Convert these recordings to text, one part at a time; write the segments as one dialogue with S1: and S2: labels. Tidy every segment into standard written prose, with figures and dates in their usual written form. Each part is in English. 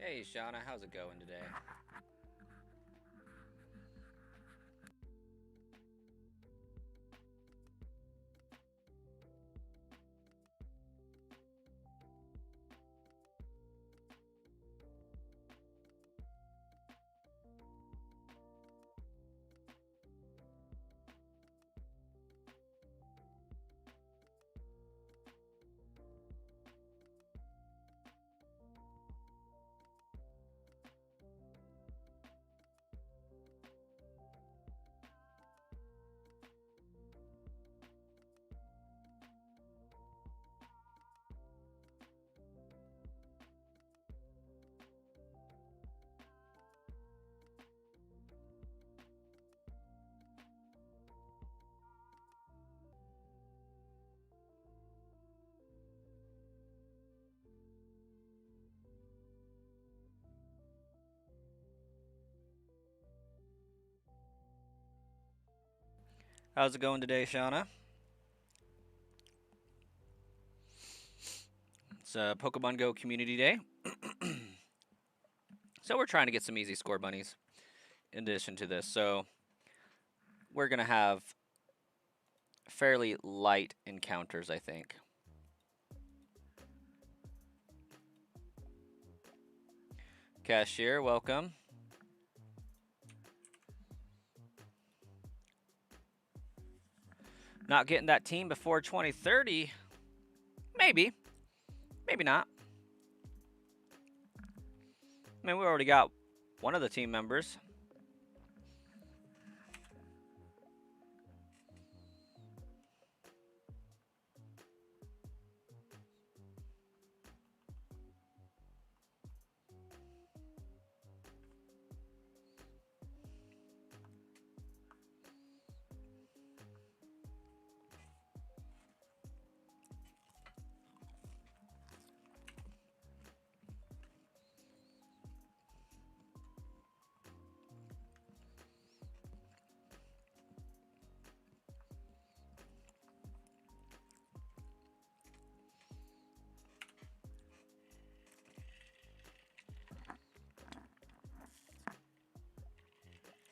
S1: Hey, Shauna, how's it going today? How's it going today, Shauna? It's Pokemon Go Community Day. So we're trying to get some easy score bunnies in addition to this. So we're going to have fairly light encounters, I think. Cashier, welcome. Not getting that team before 2030? Maybe. Maybe not. I mean, we already got one of the team members.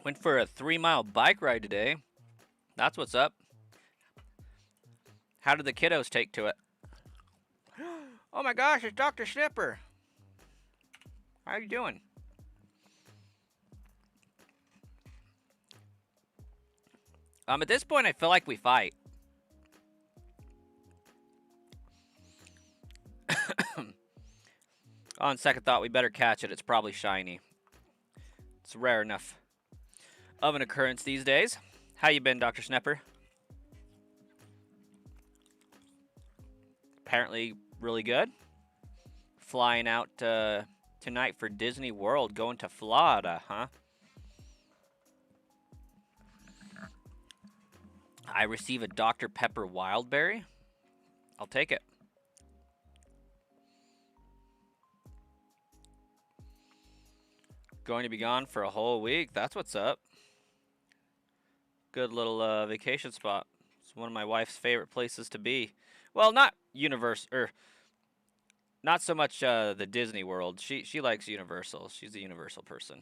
S1: Went for a 3-mile bike ride today. That's what's up. How did the kiddos take to it? Oh my gosh, it's Dr. Snipper. How are you doing? At this point, I feel like we fight. On second thought, we better catch it. It's probably shiny. It's rare enough of an occurrence these days. How you been, Dr. Snapper? Apparently really good. Flying out tonight for Disney World, going to Florida, huh? I receive a Dr. Pepper Wildberry. I'll take it. Going to be gone for a whole week. That's what's up. Good little vacation spot. It's one of my wife's favorite places to be. Well, not not so much the Disney World. She likes Universal. She's a Universal person.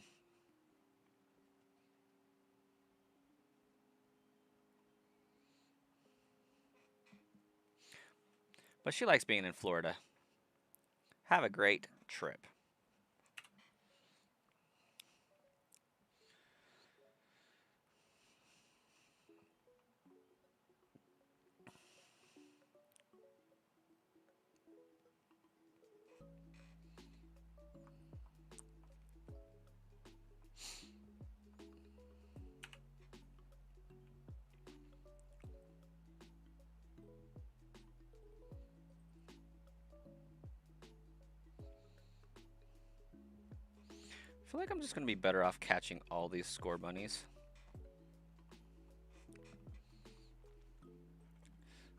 S1: But she likes being in Florida. Have a great trip. I feel like I'm just going to be better off catching all these score bunnies.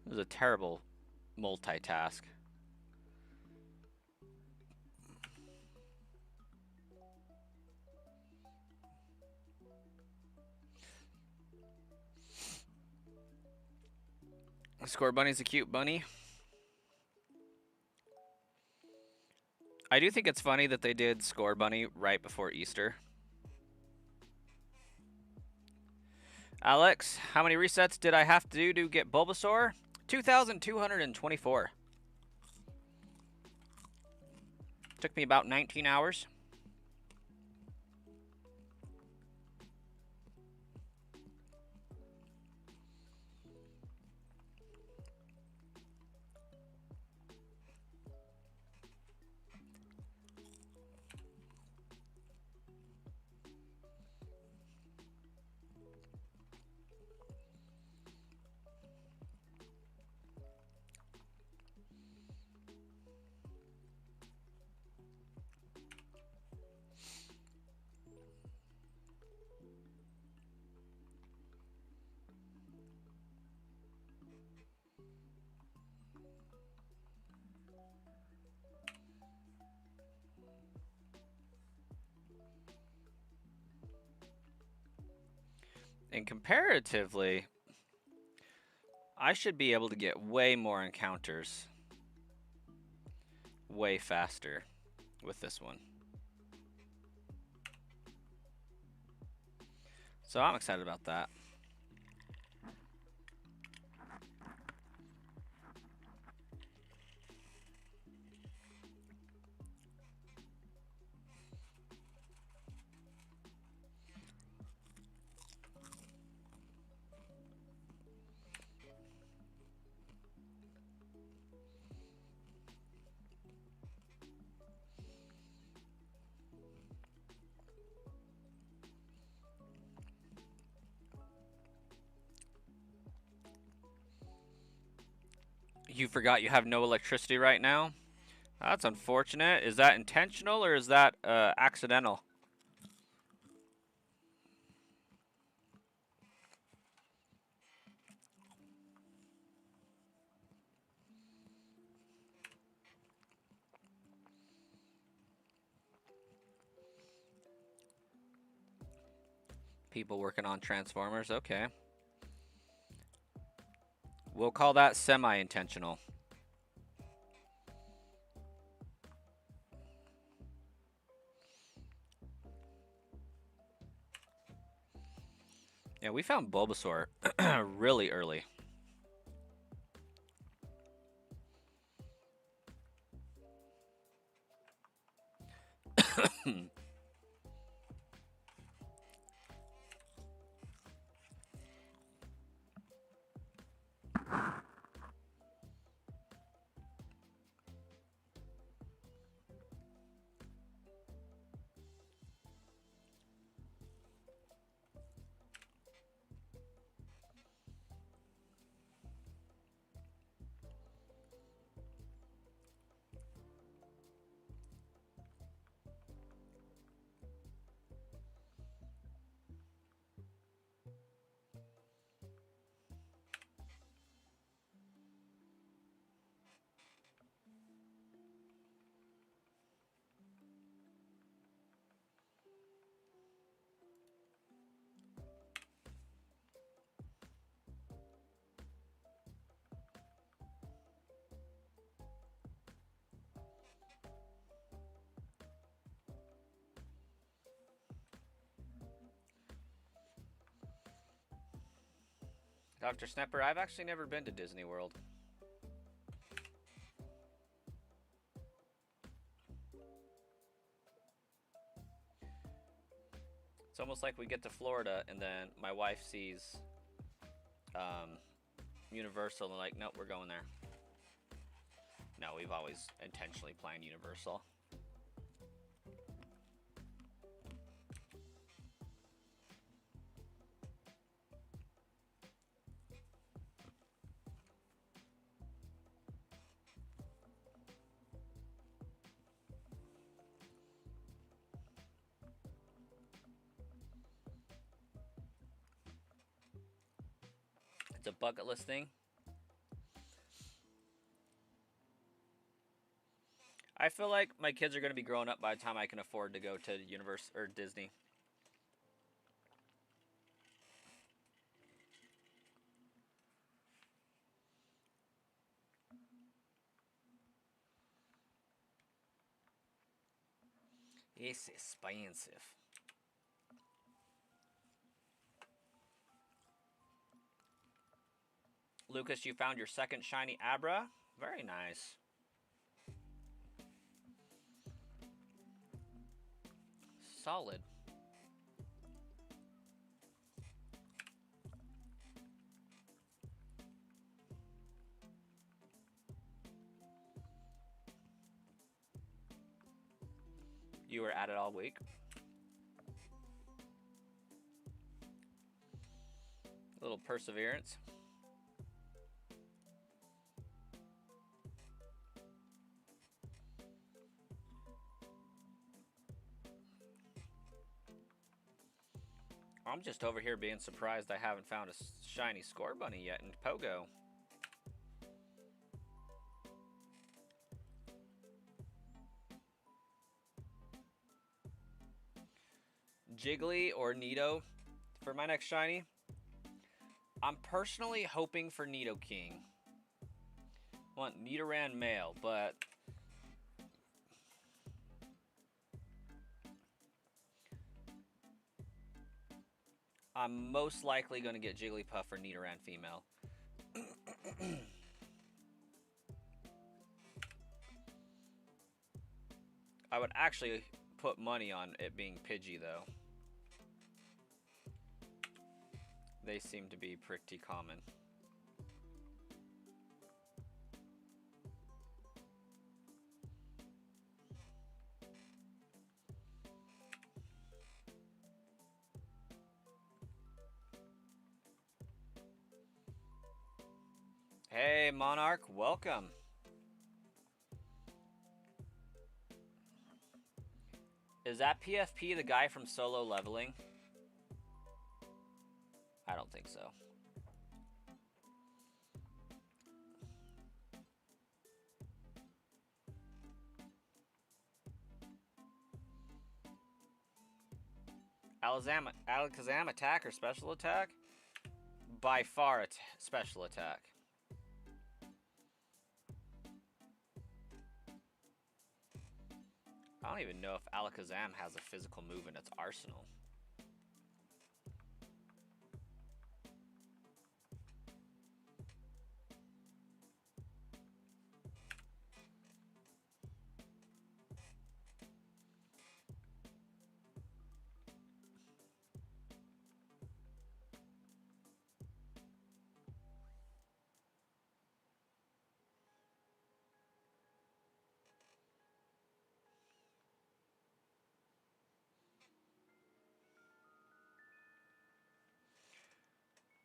S1: This is a terrible multitask. Score bunny's a cute bunny. I do think it's funny that they did Score Bunny right before Easter. Alex, how many resets did I have to do to get Bulbasaur? 2,224. Took me about 19 hours. And comparatively, I should be able to get way more encounters way faster with this one. So I'm excited about that. You forgot you have no electricity right now? That's unfortunate. Is that intentional or is that accidental? People working on Transformers, okay. We'll call that semi-intentional. Yeah, we found Bulbasaur really early. Dr. Snapper, I've actually never been to Disney World. It's almost like we get to Florida and then my wife sees Universal and like, nope, we're going there. No, we've always intentionally planned Universal. It's a bucket list thing. I feel like my kids are going to be growing up by the time I can afford to go to Universal or Disney. It's expensive. Lucas, you found your second shiny Abra. Very nice. Solid. You were at it all week. A little perseverance. I'm just over here being surprised I haven't found a shiny Score Bunny yet in Pogo. Jiggly or Nido for my next shiny. I'm personally hoping for Nido King. I want Nidoran male, but I'm most likely going to get Jigglypuff or Nidoran female. I would actually put money on it being Pidgey, though. They seem to be pretty common. Hey, Monarch, welcome. Is that PFP the guy from Solo Leveling? I don't think so. Alakazam attack or special attack? By far special attack. I don't even know if Alakazam has a physical move in its arsenal.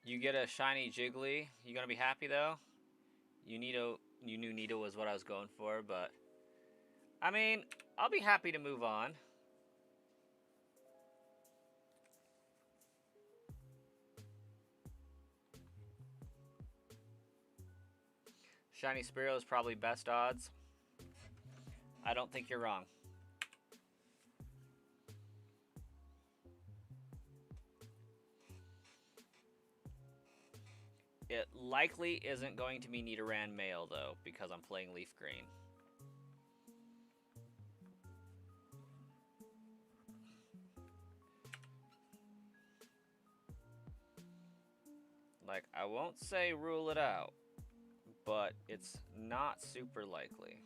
S1: You get a shiny Jiggly. You gonna be happy though? You knew Nido was what I was going for, but I mean, I'll be happy to move on. Shiny Spearow is probably best odds. I don't think you're wrong. It likely isn't going to be Nidoran male, though, because I'm playing Leaf Green. Like, I won't say rule it out, but it's not super likely.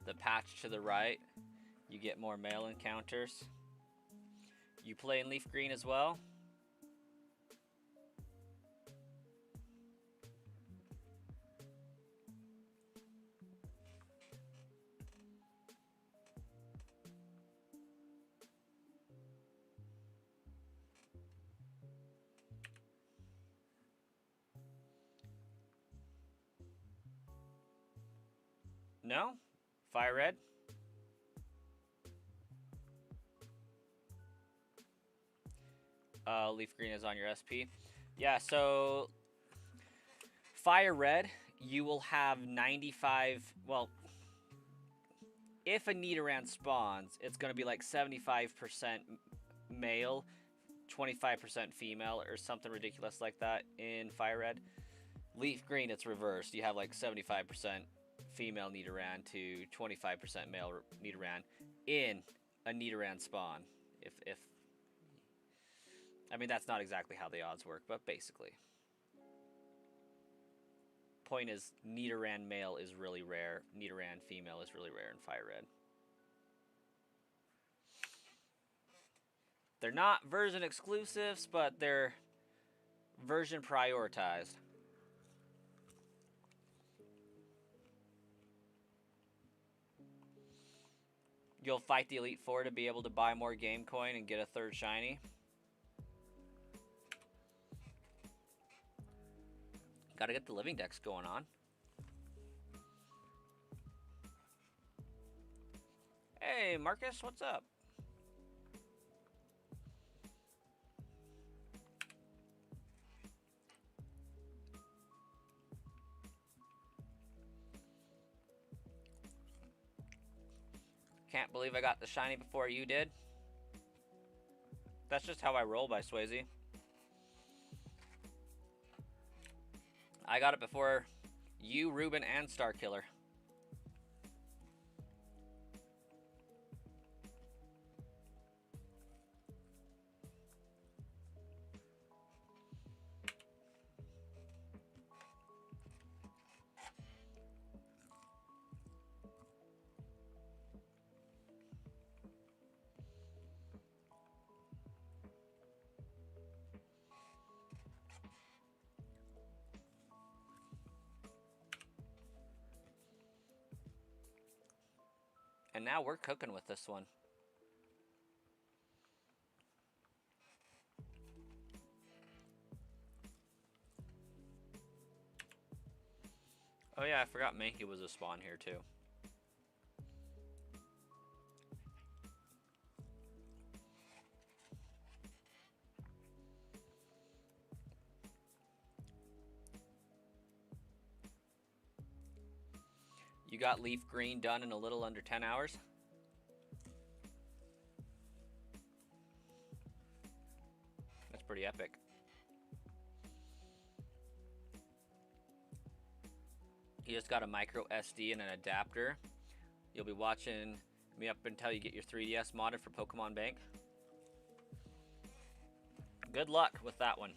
S1: The patch to the right, you get more male encounters. You play in Leaf Green as well? No? Fire Red? Leaf green is on your SP. Yeah, so fire red, you will have 95. Well, if a Nidoran spawns, it's going to be like 75% male, 25% female, or something ridiculous like that in fire red. Leaf green, it's reversed. You have like 75% female Nidoran to 25% male Nidoran in a Nidoran spawn. If I mean, that's not exactly how the odds work, but basically. Point is, Nidoran male is really rare. Nidoran female is really rare in fire red. They're not version exclusives, but they're version prioritized. You'll fight the Elite Four to be able to buy more game coin and get a third shiny. Gotta get the living decks going on. Hey, Marcus, what's up? Can't believe I got the shiny before you did. That's just how I roll by Swayze. I got it before you, Ruben, and Starkiller. And now we're cooking with this one. Oh yeah, I forgot Mankey was a spawn here too. You got Leaf Green done in a little under 10 hours? That's pretty epic. You just got a micro SD and an adapter. You'll be watching me up until you get your 3DS modded for Pokemon Bank. Good luck with that one.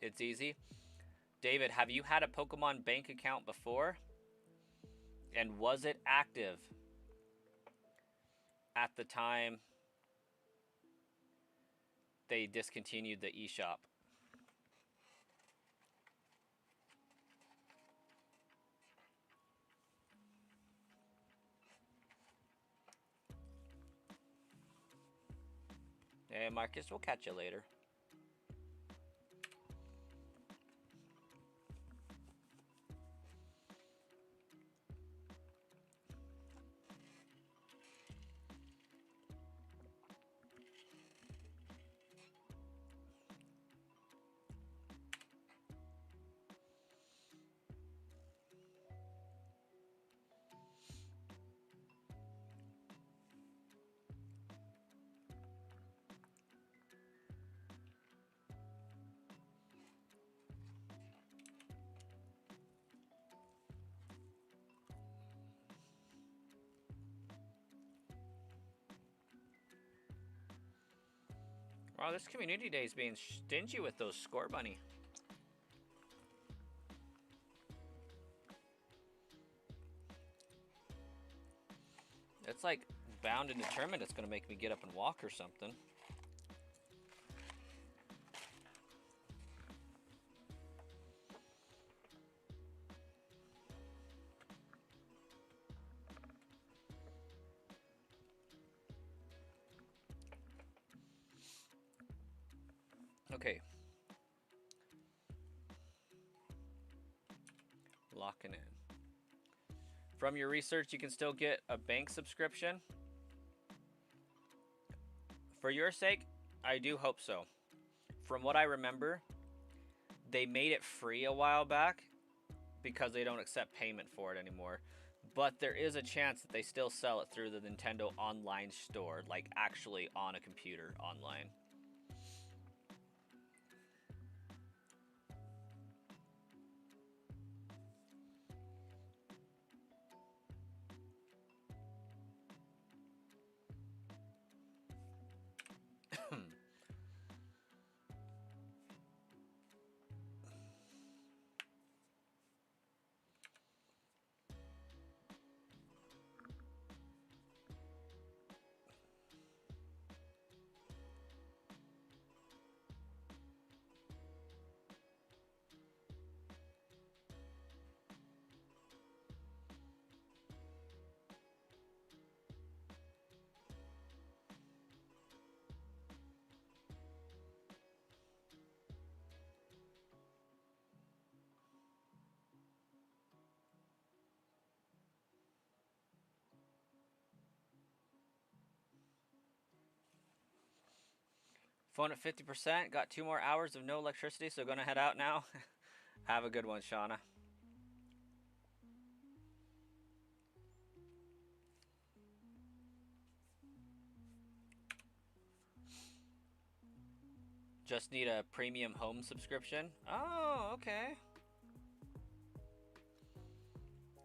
S1: It's easy. David, have you had a Pokemon Bank account before? And was it active at the time they discontinued the eShop? Hey, Marcus, we'll catch you later. Wow, this community day is being stingy with those score bunny. It's like bound and determined it's going to make me get up and walk or something. Okay. Locking in. From your research, you can still get a bank subscription. For your sake, I do hope so. From what I remember, they made it free a while back because they don't accept payment for it anymore. But there is a chance that they still sell it through the Nintendo online store, like actually on a computer online. Phone at 50%. Got 2 more hours of no electricity, so gonna head out now. Have a good one, Shauna. Just need a premium home subscription. Oh, okay.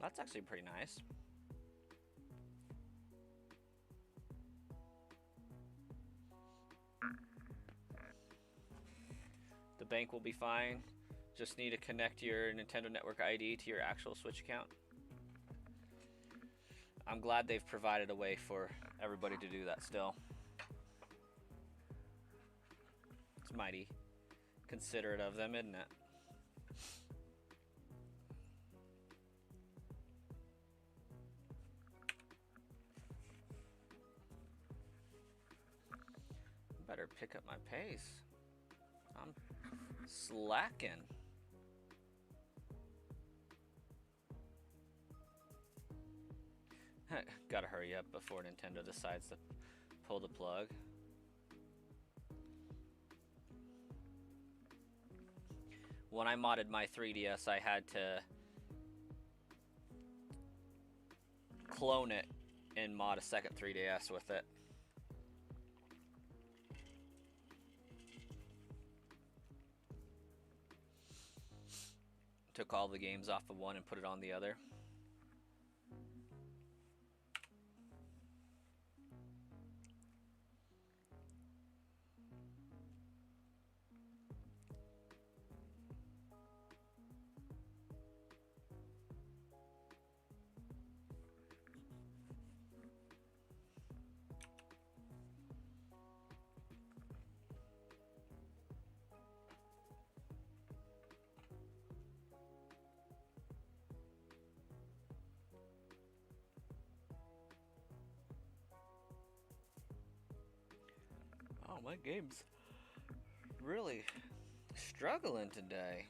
S1: That's actually pretty nice. The bank will be fine. Just need to connect your Nintendo Network ID to your actual Switch account. I'm glad they've provided a way for everybody to do that still. It's mighty considerate of them, isn't it? Better pick up my pace. I'm slacking. Gotta hurry up before Nintendo decides to pull the plug. When I modded my 3DS, I had to clone it and mod a second 3DS with it. Took all the games off of one and put it on the other. Oh, my game's really struggling today.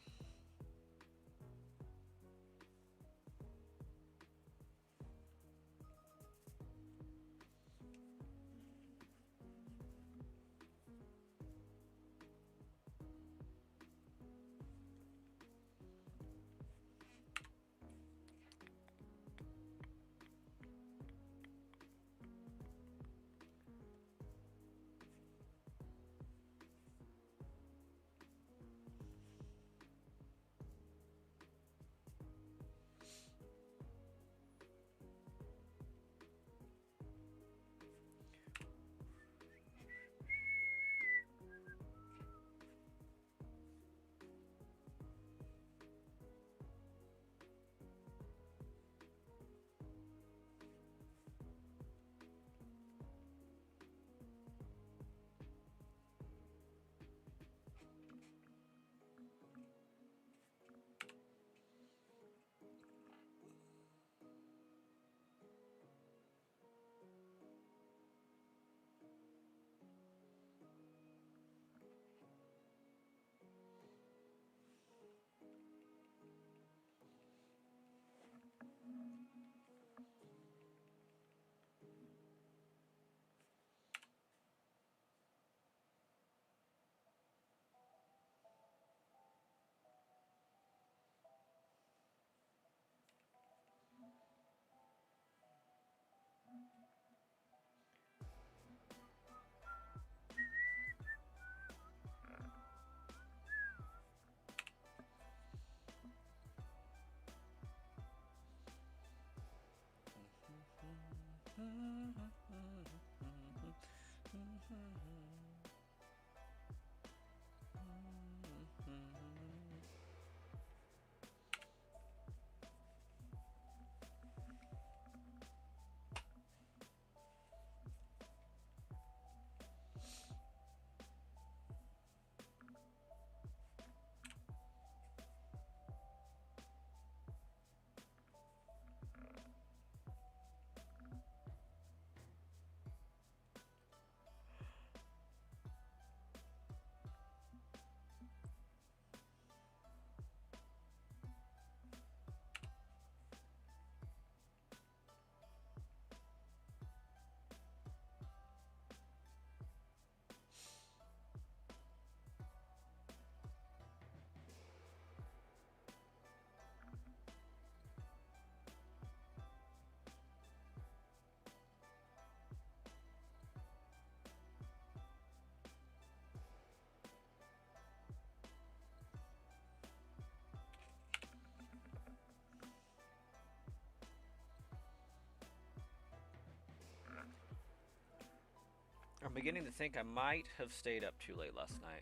S1: I'm beginning to think I might have stayed up too late last night.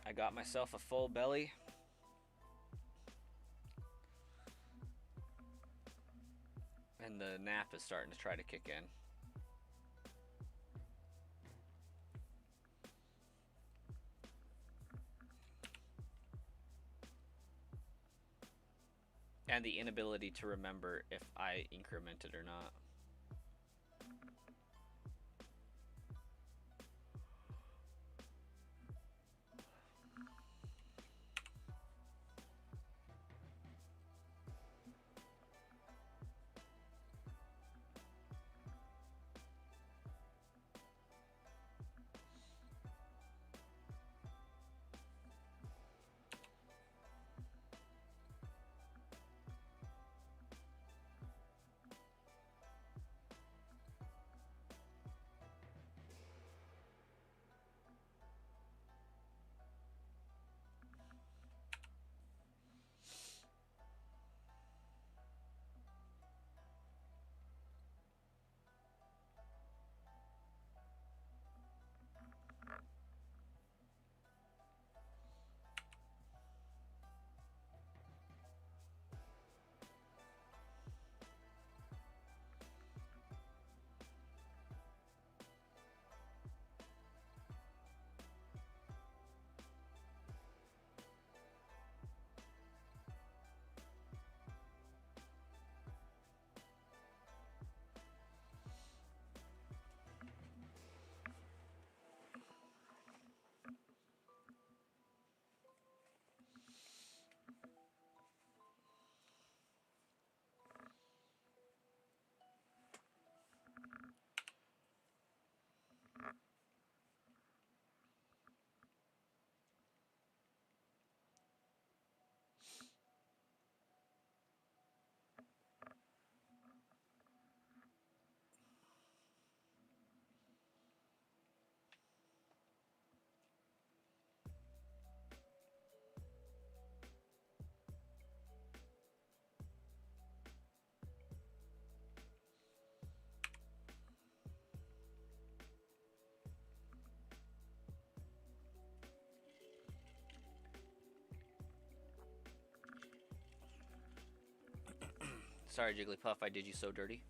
S1: I got myself a full belly. And the nap is starting to try to kick in. And the inability to remember if I incremented or not. Sorry, Jigglypuff, I did you so dirty.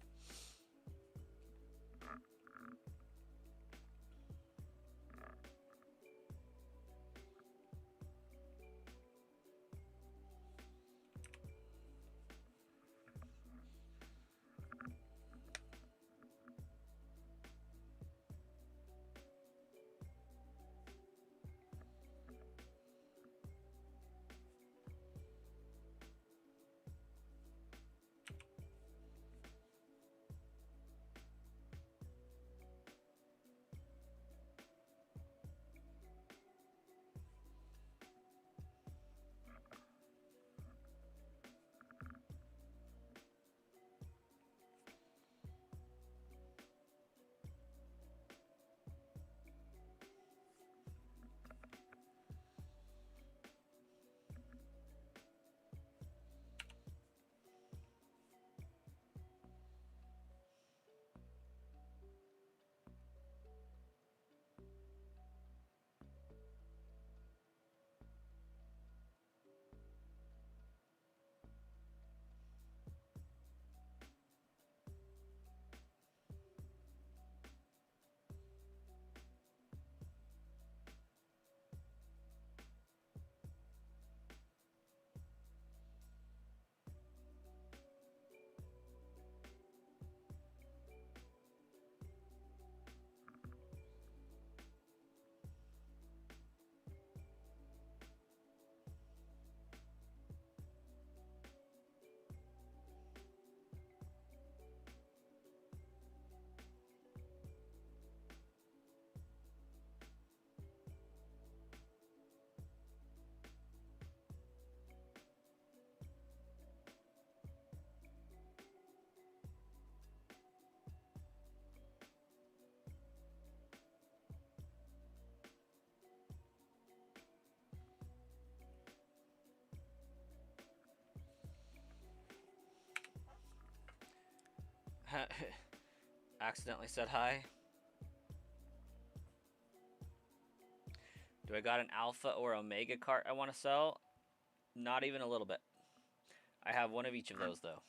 S1: Accidentally said hi. Do I got an alpha or omega cart I want to sell? Not even a little bit. I have one of each of those though.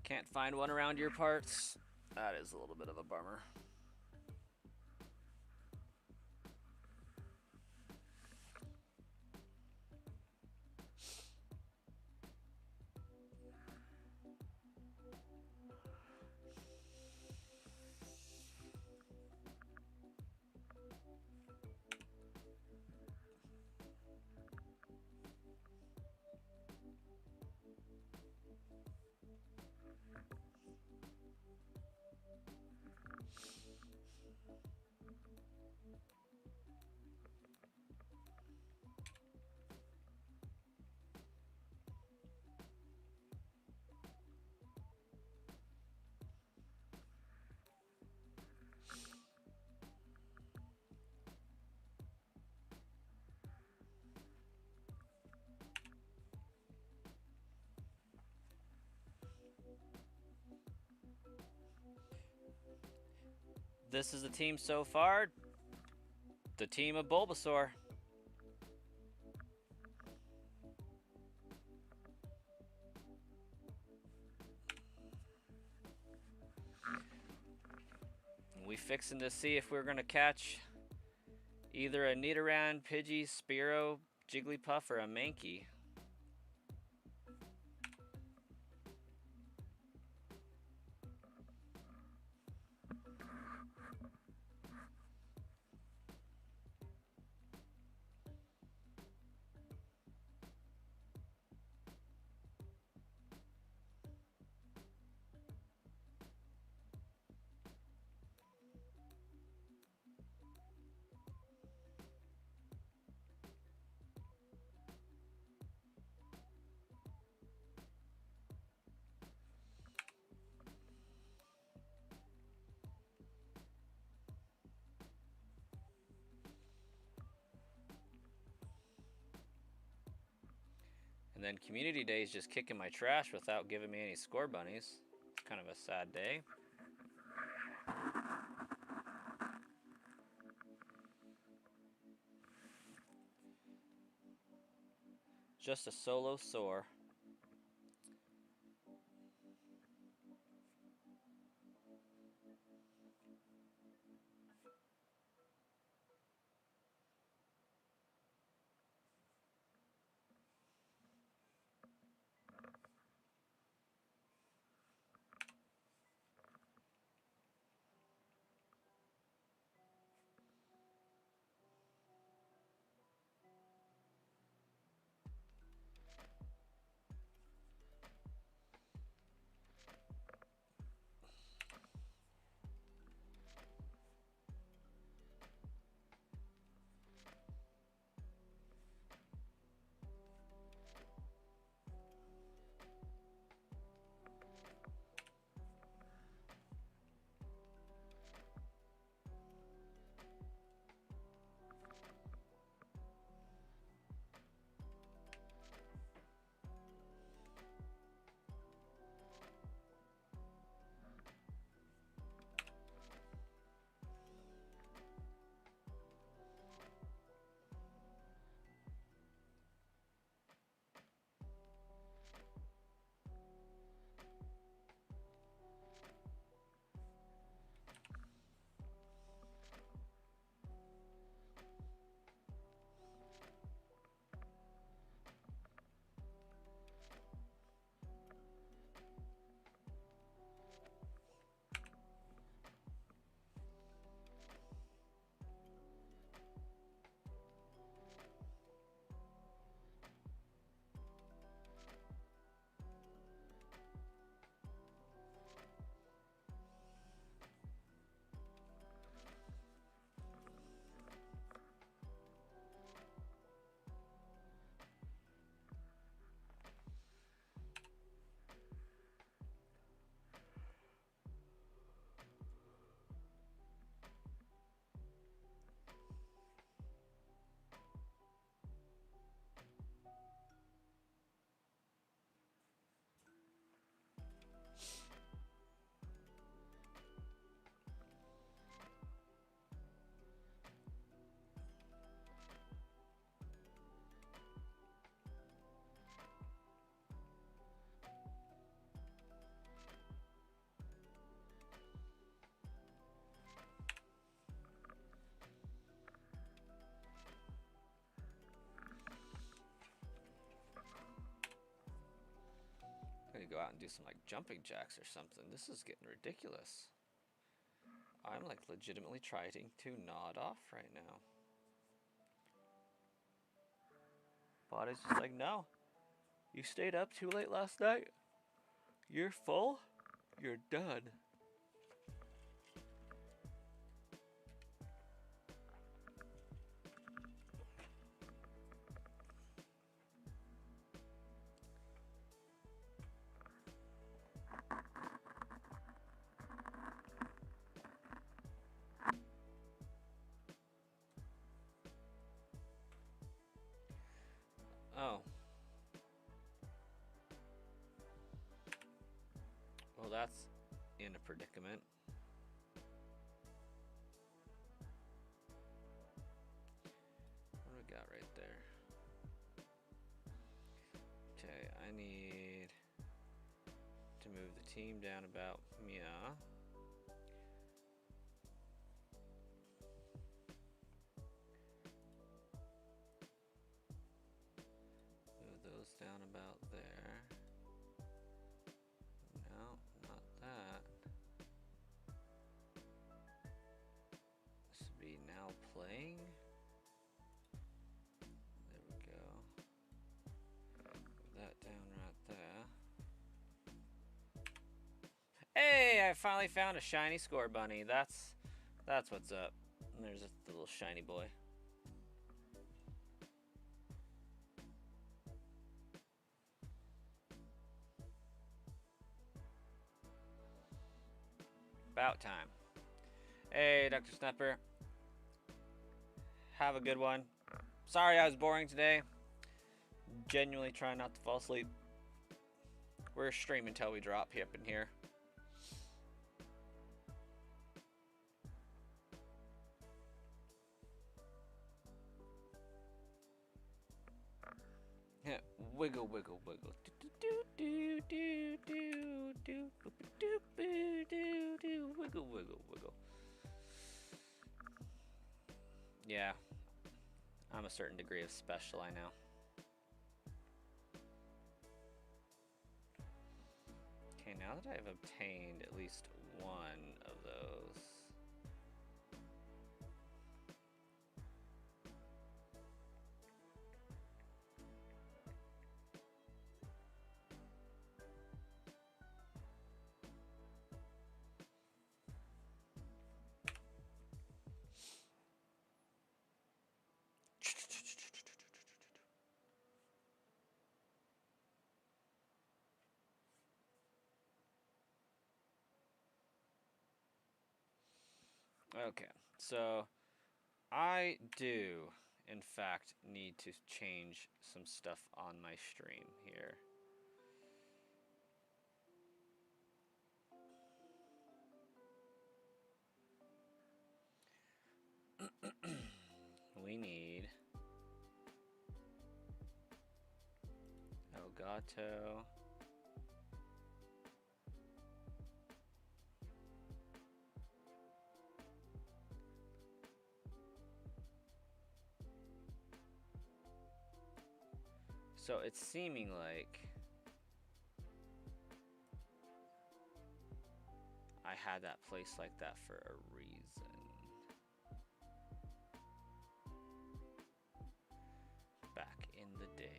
S1: Can't find one around your parts. That is a little bit of a bummer. This is the team so far. The team of Bulbasaur. We fixing to see if we're gonna catch either a Nidoran, Pidgey, Spearow, Jigglypuff, or a Mankey. And then Community Day is just kicking my trash without giving me any score bunnies. It's kind of a sad day. Just a solo soar. go out and do some like jumping jacks or something. This is getting ridiculous. I'm like legitimately trying to nod off right now. Body's just like, no. You stayed up too late last night. You're full. You're done. Oh. Well, that's in a predicament. What do we got right there? Okay, I need to move the team down about Mia. Move those down about there. No, not that. This would be now playing. There we go. Move that down right there. Hey, I finally found a shiny score bunny. That's what's up. And there's the little shiny boy. About time. Hey, Dr. Snapper. Have a good one. Sorry I was boring today. Genuinely trying not to fall asleep. We're streaming until we drop up in here. Wiggle, wiggle, wiggle. Wiggle, wiggle, wiggle. Yeah. I'm a certain degree of special, I know. Okay, now that I've obtained at least one of those. Okay, so I do, in fact, need to change some stuff on my stream here. We need Elgato. So it's seeming like I had that place like that for a reason. Back in the day.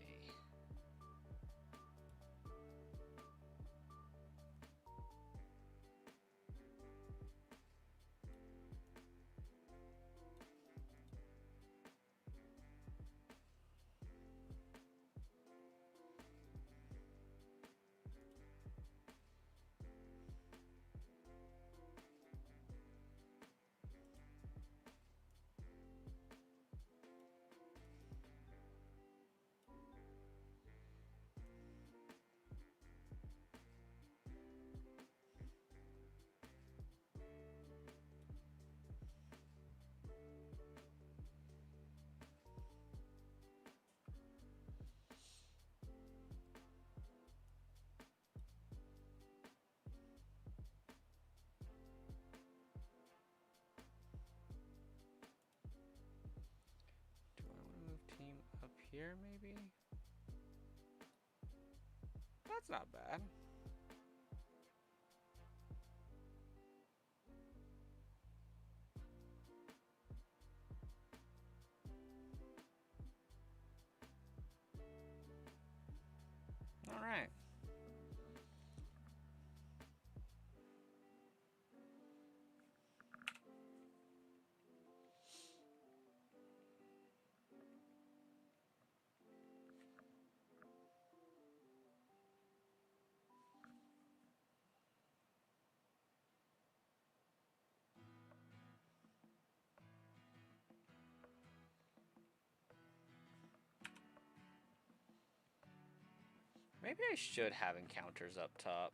S1: Team up here, maybe? That's not bad. Maybe I should have encounters up top.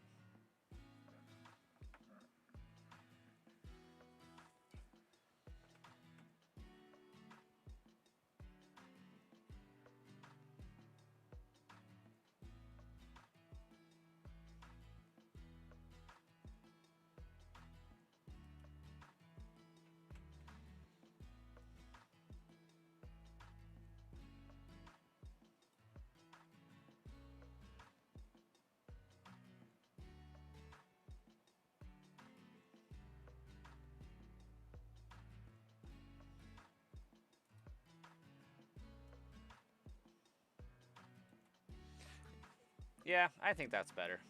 S1: Yeah, I think that's better.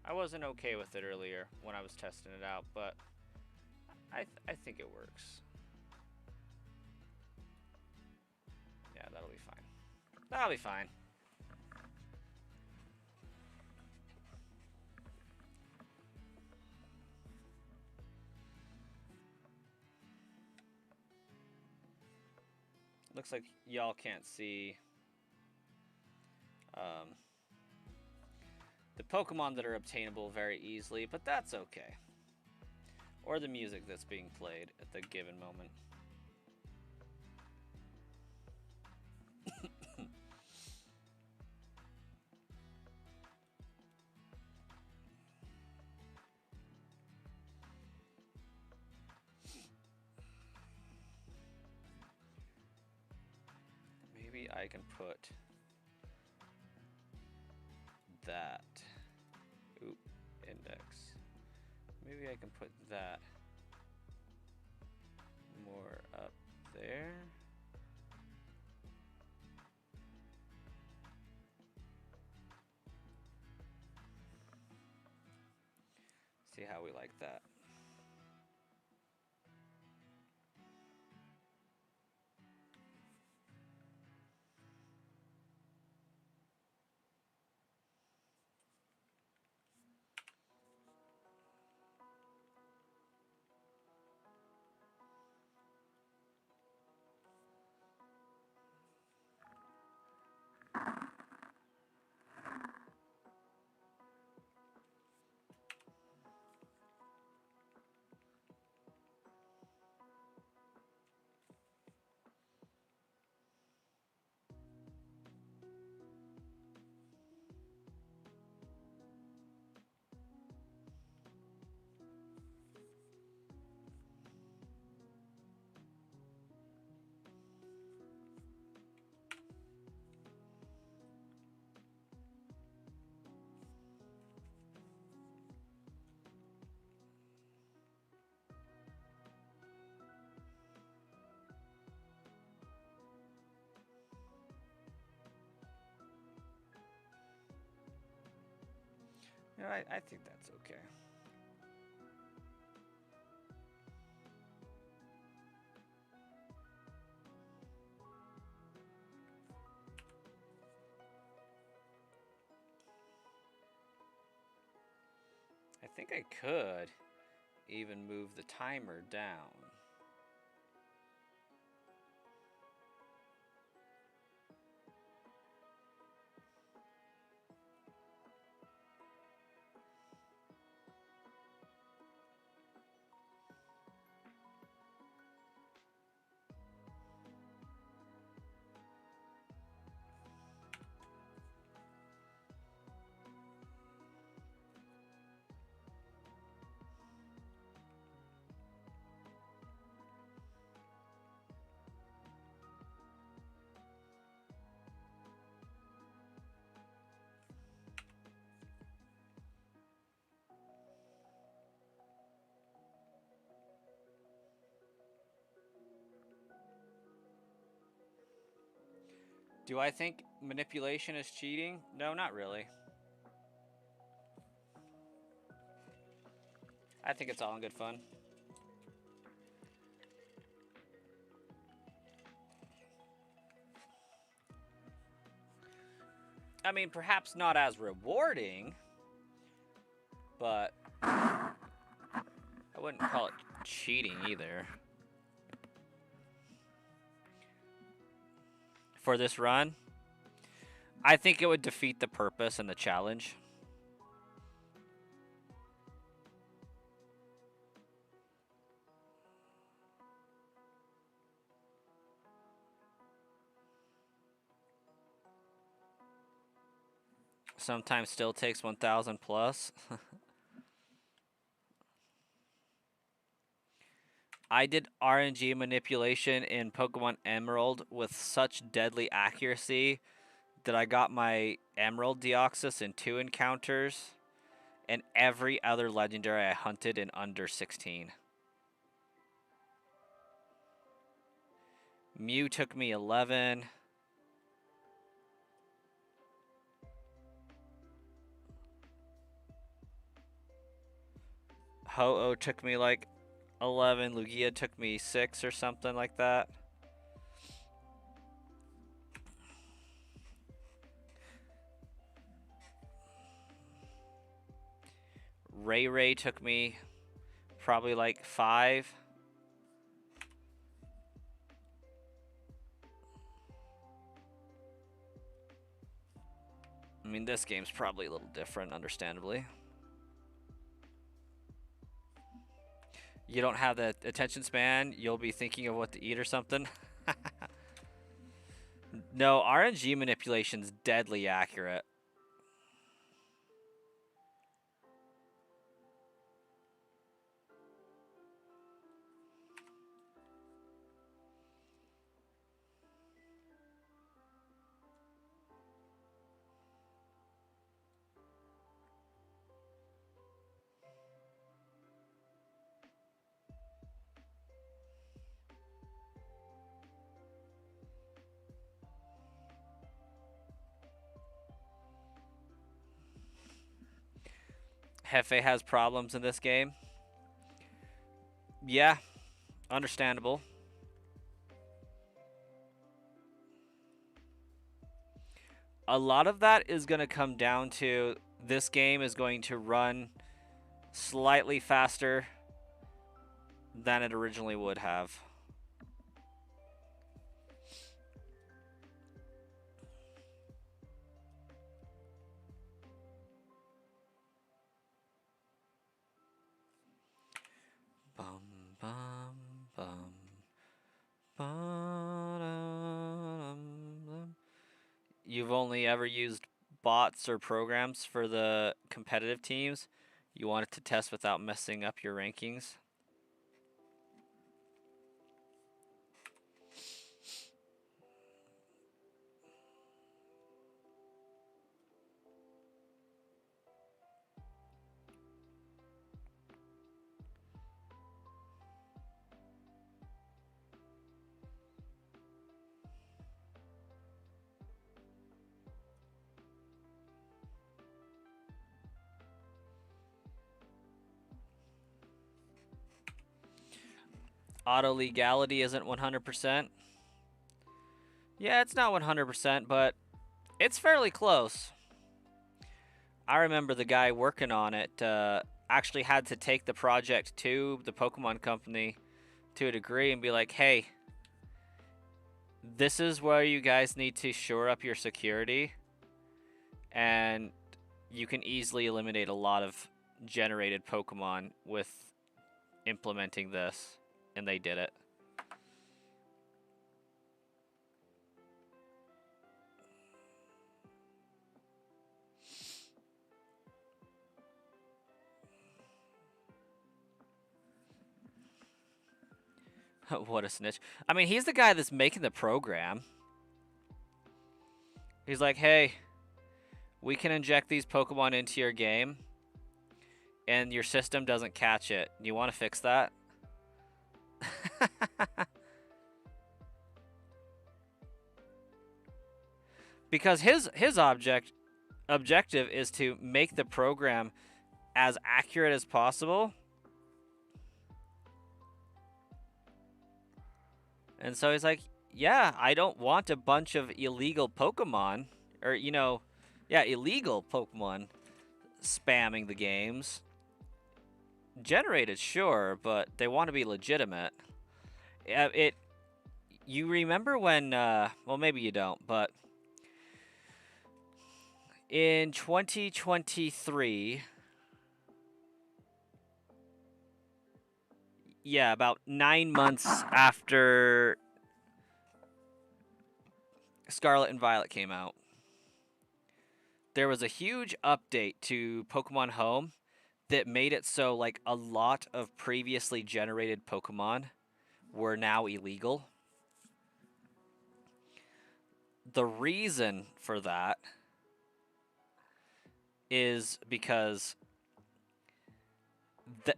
S1: I wasn't okay with it earlier when I was testing it out, but I think it works. Yeah, that'll be fine. That'll be fine. Looks like y'all can't see the Pokemon that are obtainable very easily, but that's okay. Or the music that's being played at the given moment. Maybe I can put that. Oop, index. Maybe I can put that more up there. See how we like that. You know, I think that's okay. I think I could even move the timer down. Do I think manipulation is cheating? No, not really. I think it's all in good fun. I mean, perhaps not as rewarding, but I wouldn't call it cheating either. For this run, I think it would defeat the purpose and the challenge. Sometimes still takes 1,000 plus. I did RNG manipulation in Pokemon Emerald with such deadly accuracy that I got my Emerald Deoxys in 2 encounters, and every other legendary I hunted in under 16. Mew took me 11. Ho-Oh took me like 11. Lugia took me 6 or something like that. Ray took me probably like 5. I mean, this game's probably a little different, understandably. You don't have the attention span, you'll be thinking of what to eat or something. No, RNG manipulation's deadly accurate. Hefe has problems in this game. Yeah, understandable. A lot of that is going to come down to this game is going to run slightly faster than it originally would have. Bum, bum, bum. You've only ever used bots or programs for the competitive teams. You want it to test without messing up your rankings. Auto legality isn't 100%. Yeah, it's not 100%, but it's fairly close. I remember the guy working on it actually had to take the project to the Pokemon Company to a degree and be like, hey, this is where you guys need to shore up your security, and you can easily eliminate a lot of generated Pokemon with implementing this, and they did it. What a snitch. I mean, he's the guy that's making the program. He's like, hey, we can inject these Pokemon into your game, and your system doesn't catch it. You want to fix that? Because his objective is to make the program as accurate as possible. And so he's like, yeah, I don't want a bunch of illegal Pokemon, or, you know, yeah, illegal Pokemon spamming the games. Generated, sure, but they want to be legitimate. You remember when, well, maybe you don't, but In 2023, yeah, about 9 months after Scarlet and Violet came out, there was a huge update to Pokemon Home that made it so like a lot of previously generated Pokemon were now illegal. The reason for that is because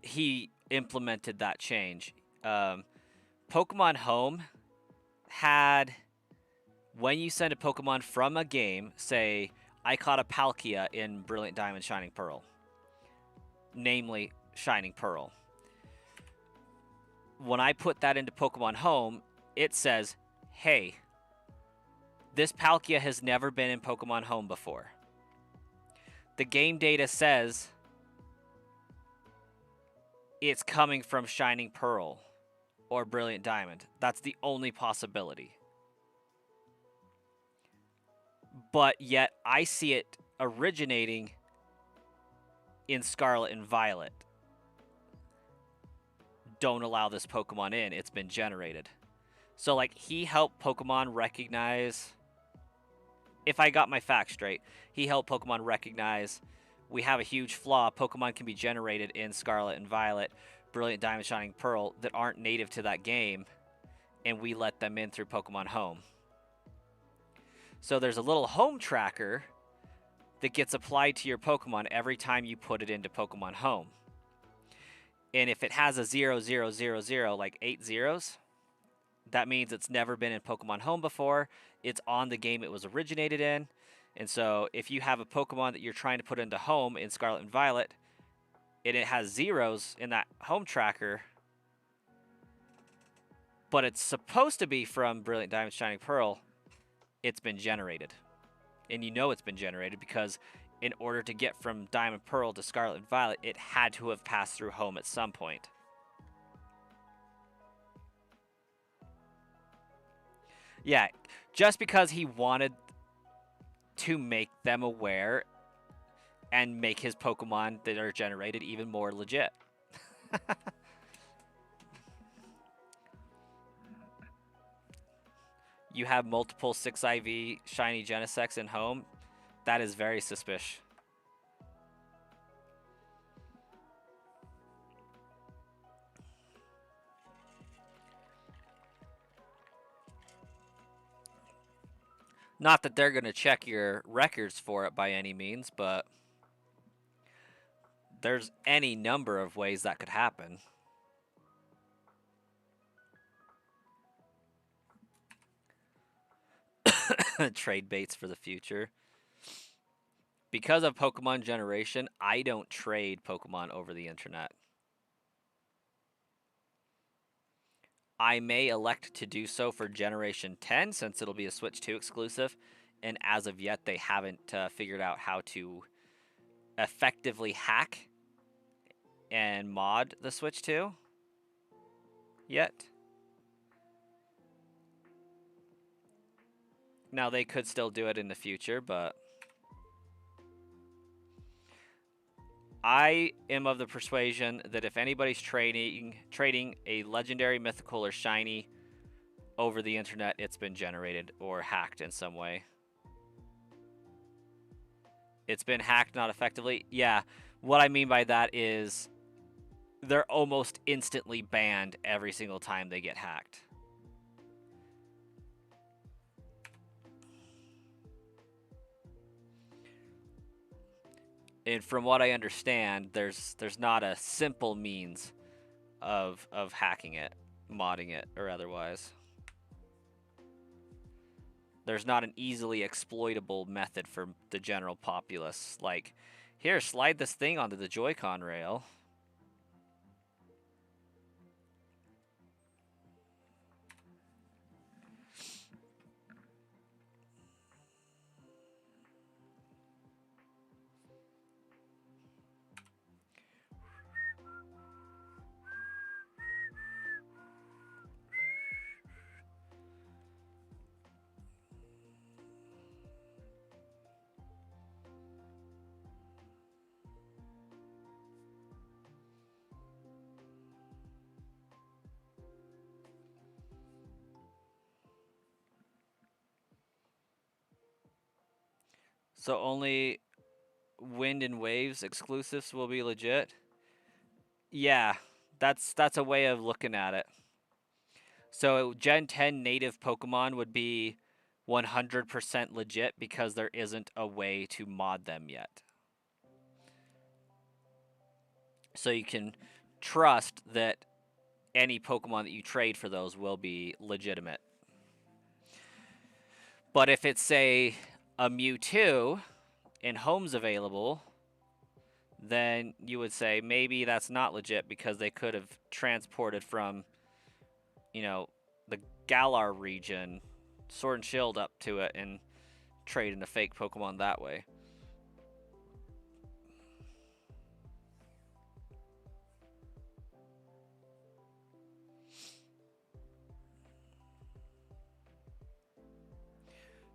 S1: he implemented that change. Pokemon Home had, when you send a Pokemon from a game, say, I caught a Palkia in Brilliant Diamond Shining Pearl, namely Shining Pearl. When I put that into Pokemon Home, it says, hey, this Palkia has never been in Pokemon Home before. The game data says it's coming from Shining Pearl or Brilliant Diamond. That's the only possibility. But yet I see it originating in Scarlet and Violet. Don't allow this Pokemon in. It's been generated. So, like, he helped Pokemon recognize... If I got my facts straight, he helped Pokemon recognize we have a huge flaw. Pokemon can be generated in Scarlet and Violet, Brilliant Diamond, Shining Pearl that aren't native to that game, and we let them in through Pokemon Home. So there's a little home tracker that gets applied to your Pokemon every time you put it into Pokemon Home. And if it has a 0000, like 8 zeros, that means it's never been in Pokemon Home before. It's on the game it was originated in. And so if you have a Pokemon that you're trying to put into Home in Scarlet and Violet, and it has zeros in that home tracker, but it's supposed to be from Brilliant Diamond Shining Pearl, it's been generated. And you know it's been generated because in order to get from Diamond Pearl to Scarlet and Violet, it had to have passed through Home at some point. Yeah, just because he wanted to make them aware and make his Pokemon that are generated even more legit. You have multiple 6IV shiny Genesects in Home. That is very suspicious. Not that they're going to check your records for it by any means, but there's any number of ways that could happen. Trade baits for the future. Because of Pokemon Generation, I don't trade Pokemon over the internet. I may elect to do so for Generation 10 since it'll be a Switch 2 exclusive, and as of yet they haven't figured out how to effectively hack and mod the Switch 2 yet. Now they could still do it in the future, but I am of the persuasion that if anybody's trading a legendary, mythical, or shiny over the internet, it's been generated or hacked in some way. It's been hacked, not effectively. Yeah, what I mean by that is they're almost instantly banned every single time they get hacked. And from what I understand, there's not a simple means of hacking it, modding it, or otherwise. There's not an easily exploitable method for the general populace. Like, here, slide this thing onto the Joy-Con rail. So only wind and waves exclusives will be legit. Yeah, that's a way of looking at it. So Gen 10 native Pokemon would be 100% legit because there isn't a way to mod them yet. So you can trust that any Pokemon that you trade for those will be legitimate. But if it's, say, a Mewtwo and home's available, then you would say maybe that's not legit because they could have transported from, the Galar region, Sword and Shield up to it and traded a fake Pokemon that way.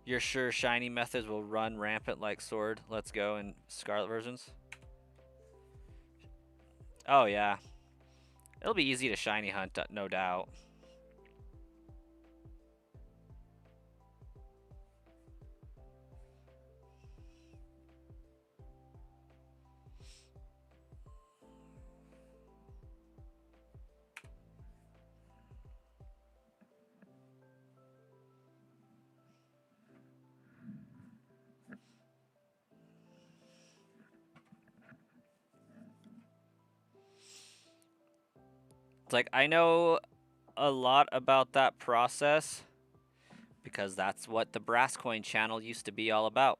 S1: You're sure shiny methods will run rampant like Sword, Let's Go, and Scarlet versions? Oh, yeah. It'll be easy to shiny hunt, no doubt. It's like, I know a lot about that process because that's what the Brass Coin channel used to be all about.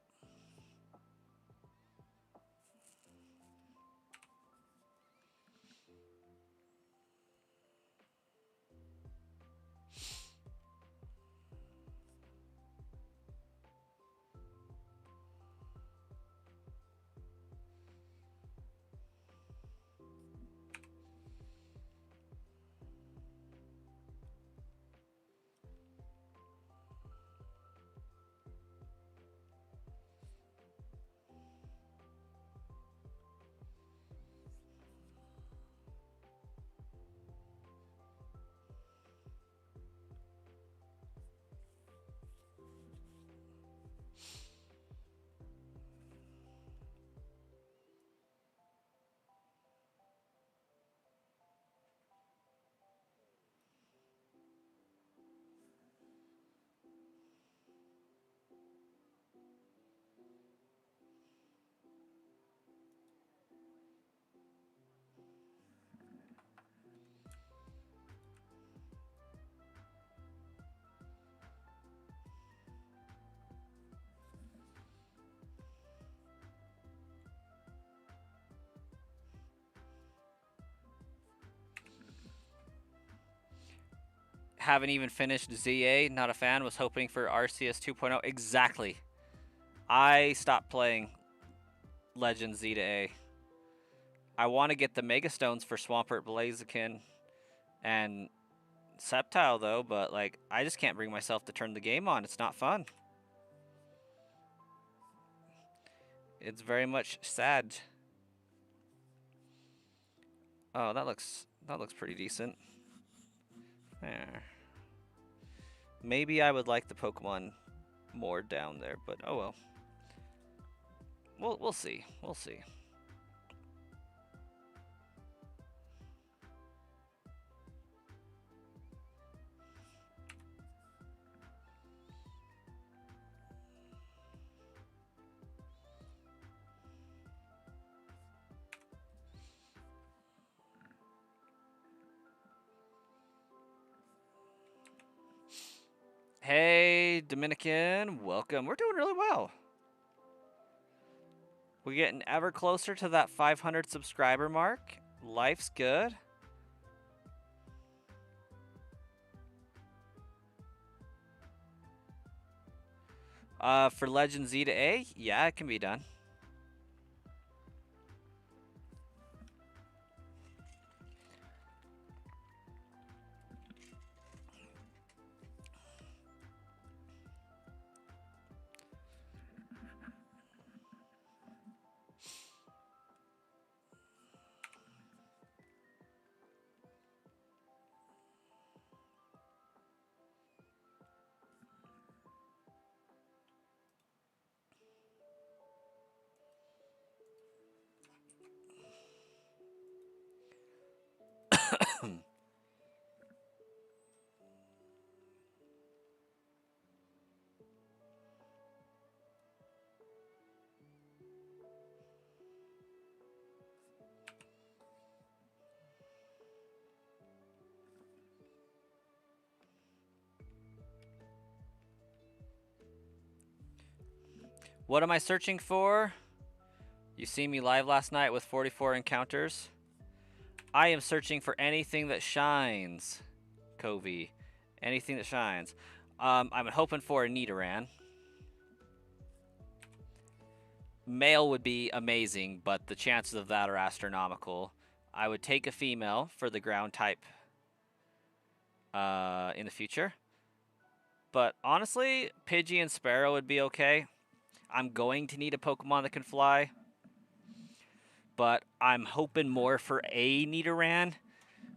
S1: Haven't even finished ZA, not a fan, was hoping for Arceus 2.0. Exactly. I stopped playing Legend Z to A. I want to get the Mega Stones for Swampert, Blaziken, and Sceptile, though, but, like, I just can't bring myself to turn the game on. It's not fun. It's very much sad. Oh, that looks pretty decent. There. Maybe I would like the Pokemon more down there, but oh well. We'll see. We'll see. Hey, Dominican, welcome. We're doing really well. We're getting ever closer to that 500 subscriber mark. Life's good. For Legend Z to A, yeah, it can be done. What am I searching for? You see me live last night with 44 encounters. I am searching for anything that shines, Covey. Anything that shines. I'm hoping for a Nidoran. Male would be amazing, but the chances of that are astronomical. I would take a female for the ground type in the future. But honestly, Pidgey and Sparrow would be okay. I'm going to need a Pokemon that can fly. But I'm hoping more for a Nidoran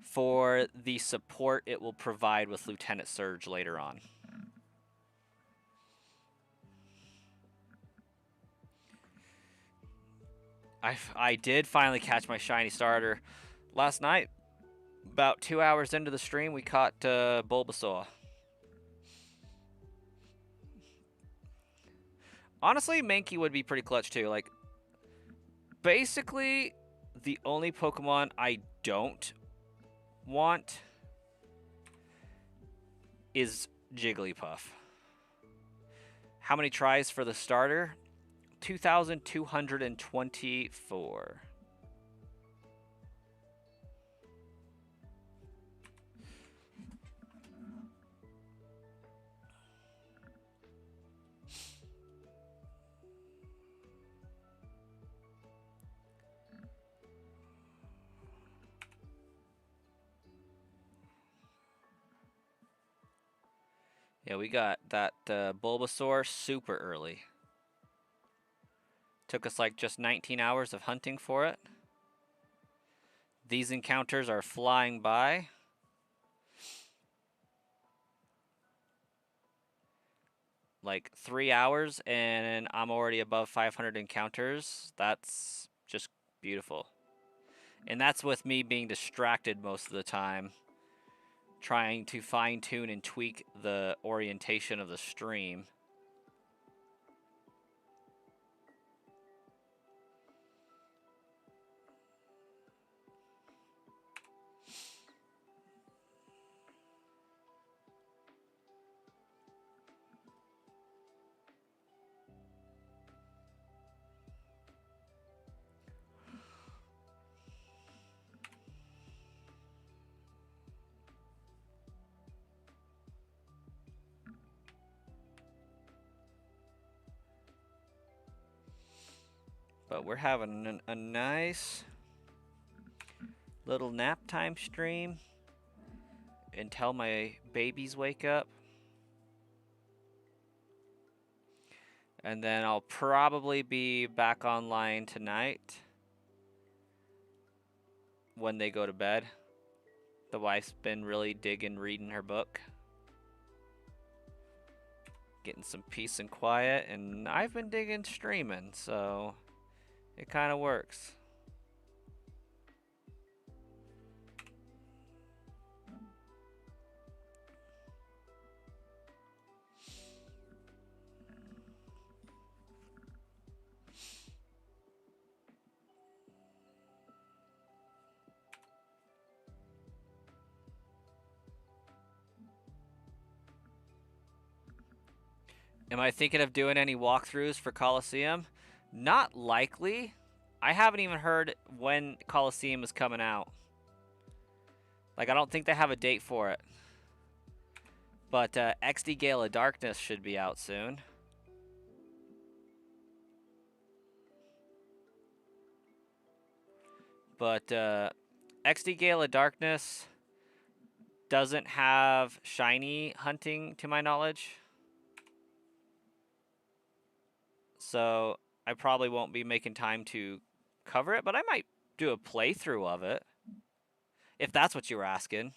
S1: for the support it will provide with Lieutenant Surge later on. I did finally catch my shiny starter last night. About 2 hours into the stream, we caught Bulbasaur. Honestly, Mankey would be pretty clutch too. Like, basically, the only Pokemon I don't want is Jigglypuff. How many tries for the starter? 2,224. Yeah, we got that Bulbasaur super early. Took us like just 19 hours of hunting for it. These encounters are flying by. Like 3 hours and I'm already above 500 encounters. That's just beautiful. And that's with me being distracted most of the time, trying to fine-tune and tweak the orientation of the stream. But we're having a nice little nap time stream until my babies wake up. And then I'll probably be back online tonight when they go to bed. The wife's been really digging reading her book. Getting some peace and quiet, and I've been digging streaming, so it kind of works. Am I thinking of doing any walkthroughs for Coliseum? Not likely. I haven't even heard when Coliseum is coming out. Like, I don't think they have a date for it. But XD Gale of Darkness should be out soon. But XD Gale of Darkness doesn't have shiny hunting, to my knowledge. So I probably won't be making time to cover it, but I might do a playthrough of it. If that's what you were asking.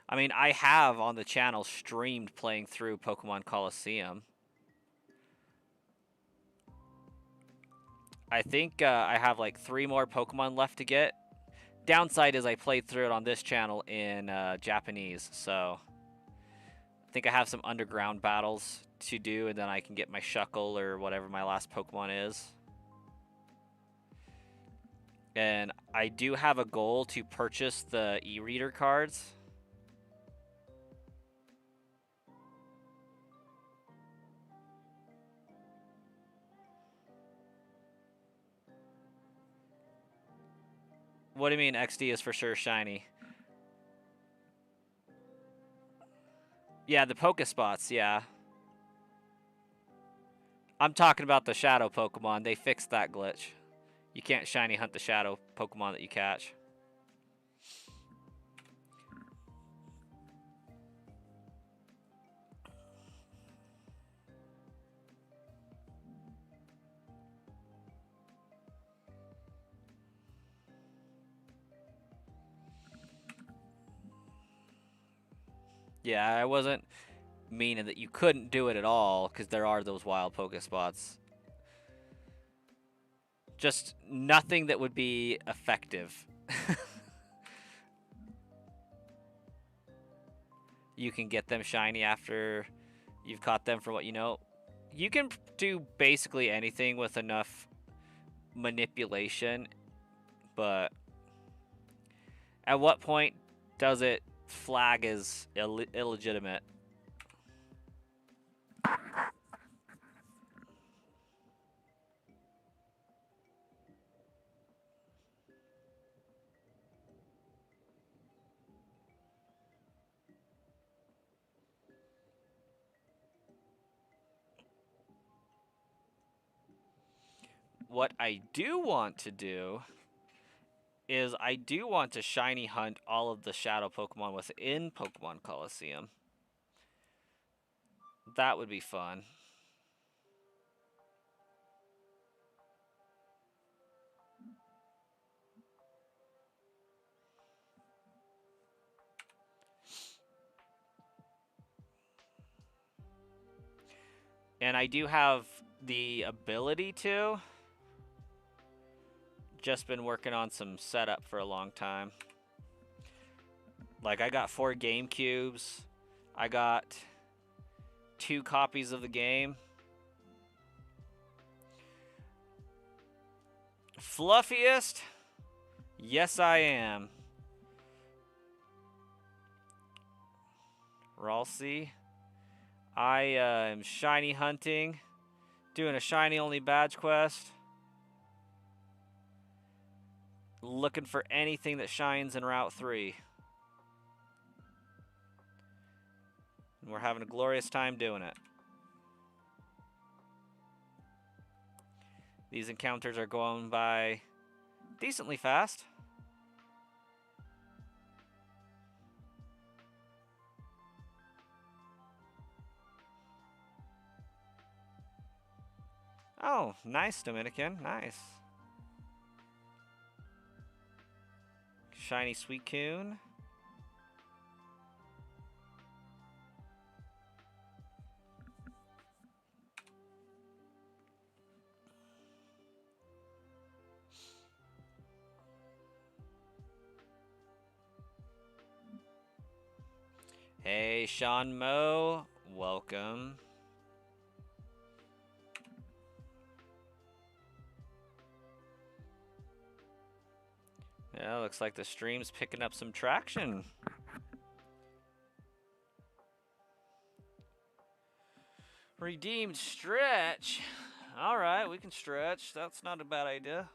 S1: I mean, I have on the channel streamed playing through Pokemon Coliseum. I think I have like 3 more Pokemon left to get. Downside is I played through it on this channel in Japanese, so I think I have some underground battles to do, and then I can get my Shuckle or whatever my last Pokemon is. And I do have a goal to purchase the e-reader cards. What do you mean XD is for sure shiny? Yeah, the Pokespots, yeah. I'm talking about the Shadow Pokemon. They fixed that glitch. You can't shiny hunt the Shadow Pokemon that you catch. Yeah, I wasn't meaning that you couldn't do it at all, because there are those wild Pokespots. Just nothing that would be effective. You can get them shiny after you've caught them, for what you know. You can do basically anything with enough manipulation, but at what point does it flag as illegitimate? What I do want to do is I do want to shiny hunt all of the shadow Pokemon within Pokemon Coliseum. That would be fun. And I do have the ability to. Just been working on some setup for a long time. Like, I got 4 GameCubes. I got 2 copies of the game. Fluffiest? Yes, I am. Ralsei. I am shiny hunting. Doing a shiny only badge quest. Looking for anything that shines in Route 3. And we're having a glorious time doing it. These encounters are going by decently fast. Oh, nice, Dominican. Nice. Shiny Suicune. Hey, Sean Mo. Welcome. Yeah, looks like the stream's picking up some traction. Redeemed stretch. All right, we can stretch. That's not a bad idea.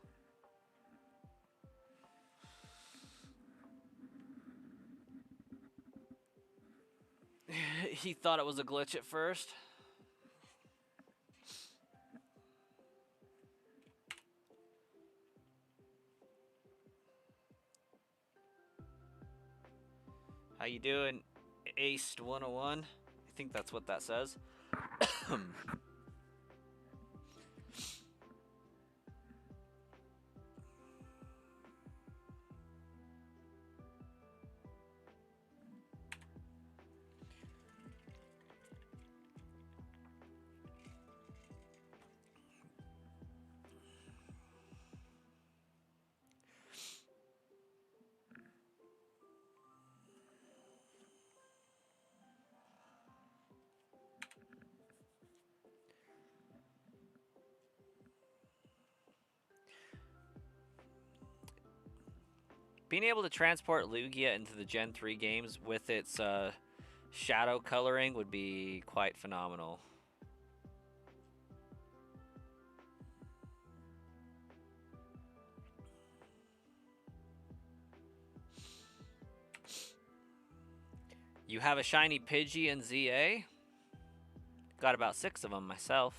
S1: He thought it was a glitch at first. How you doing, Aced 101? I think that's what that says. Being able to transport Lugia into the Gen 3 games with its shadow coloring would be quite phenomenal. You have a shiny Pidgey in ZA? Got about 6 of them myself.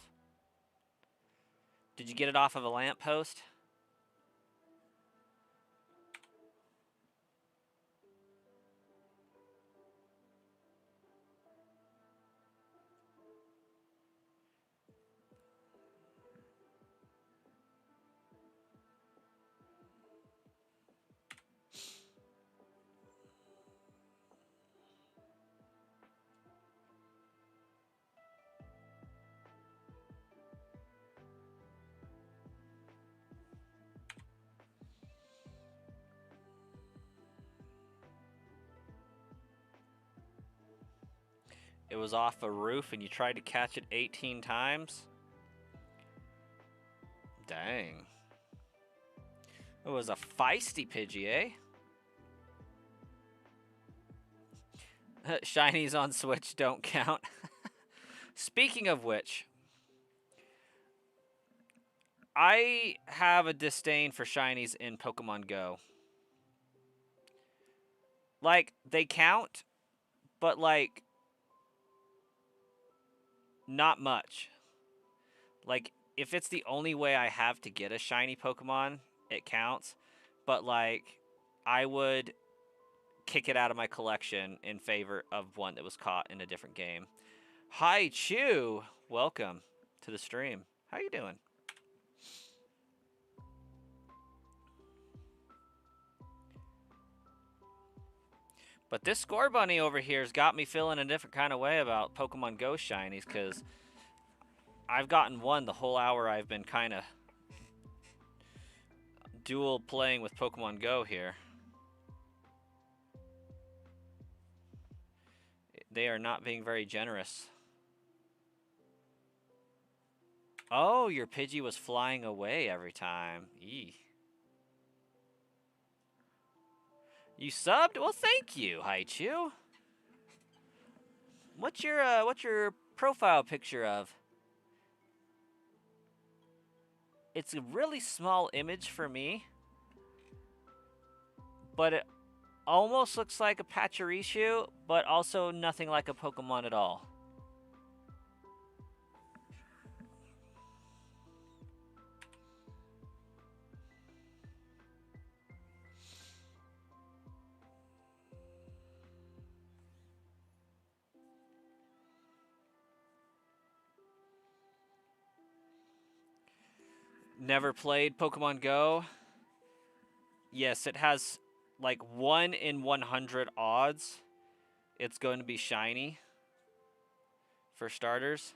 S1: Did you get it off of a lamppost? It was off a roof and you tried to catch it 18 times? Dang. It was a feisty Pidgey, eh? Shinies on Switch don't count. Speaking of which, I have a disdain for shinies in Pokemon Go. Like, they count, but like, not much. Like, if it's the only way I have to get a shiny Pokemon, it counts. But like, I would kick it out of my collection in favor of one that was caught in a different game. Hi, Chew! Welcome to the stream. How you doing? But this Score Bunny over here has got me feeling a different kind of way about Pokemon Go shinies, because I've gotten one the whole hour I've been kind of dual playing with Pokemon Go here. They are not being very generous. Oh, your Pidgey was flying away every time. Eee. You subbed? Well, thank you, Haichu. What's your profile picture of? It's a really small image for me, but it almost looks like a Pachirisu, but also nothing like a Pokemon at all. Never played Pokemon Go? Yes, it has like 1 in 100 odds. It's going to be shiny, for starters.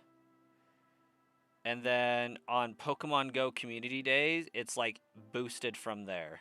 S1: And then on Pokemon Go community days, it's like boosted from there.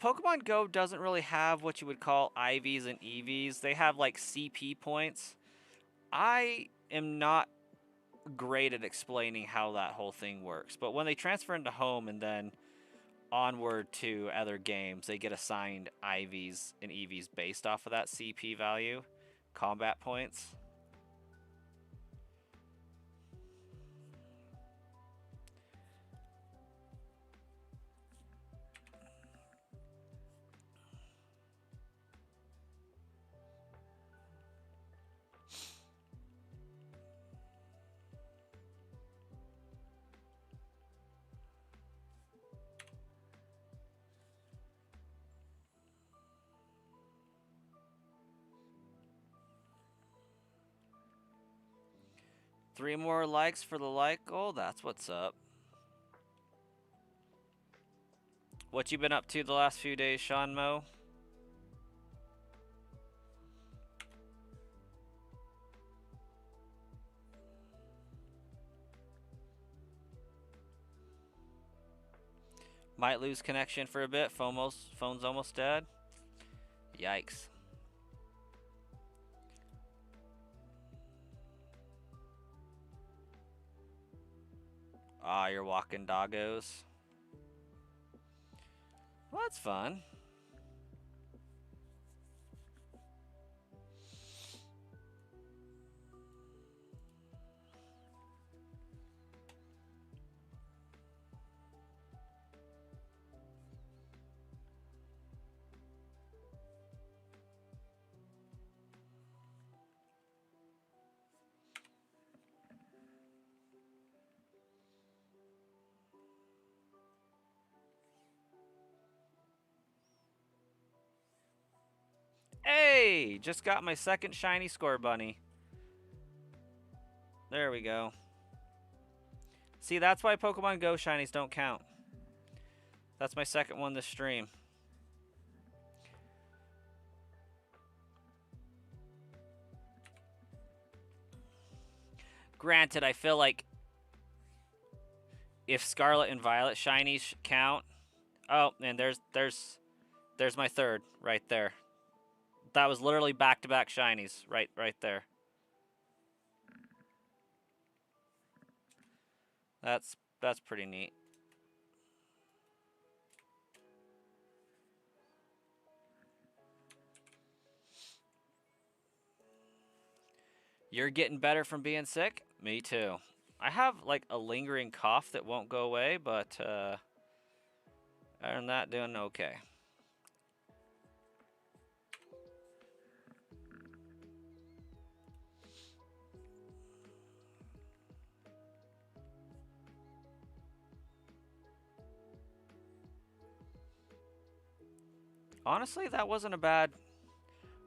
S1: Pokemon Go doesn't really have what you would call IVs and EVs. They have like CP points. I am not great at explaining how that whole thing works, but when they transfer into home and then onward to other games, they get assigned IVs and EVs based off of that CP value, combat points. 3 more likes for the like goal. That's what's up. What you been up to the last few days, Sean Mo? Might lose connection for a bit. Phone's almost dead. Yikes. Ah, you're walking doggos. Well, that's fun. Hey, just got my second shiny score bunny. There we go. See, that's why Pokemon Go shinies don't count. That's my second one this stream. Granted, I feel like if Scarlet and Violet shinies count. Oh, and there's my third right there. That was literally back-to-back shinies right there. That's pretty neat. You're getting better from being sick? Me too. I have like a lingering cough that won't go away, but I'm not doing okay. Honestly, that wasn't a bad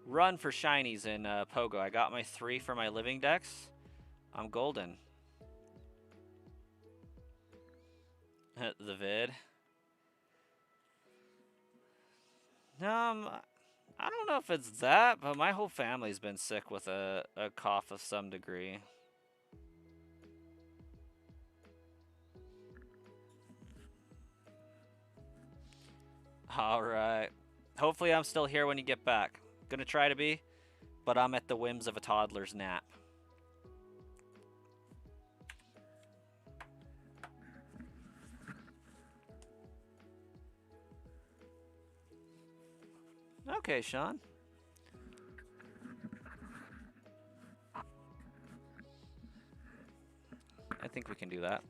S1: run for shinies in Pogo. I got my 3 for my living dex. I'm golden. The vid. I don't know if it's that, but my whole family's been sick with a cough of some degree. All right. Hopefully I'm still here when you get back. Gonna try to be, but I'm at the whims of a toddler's nap. Okay, Sean. I think we can do that.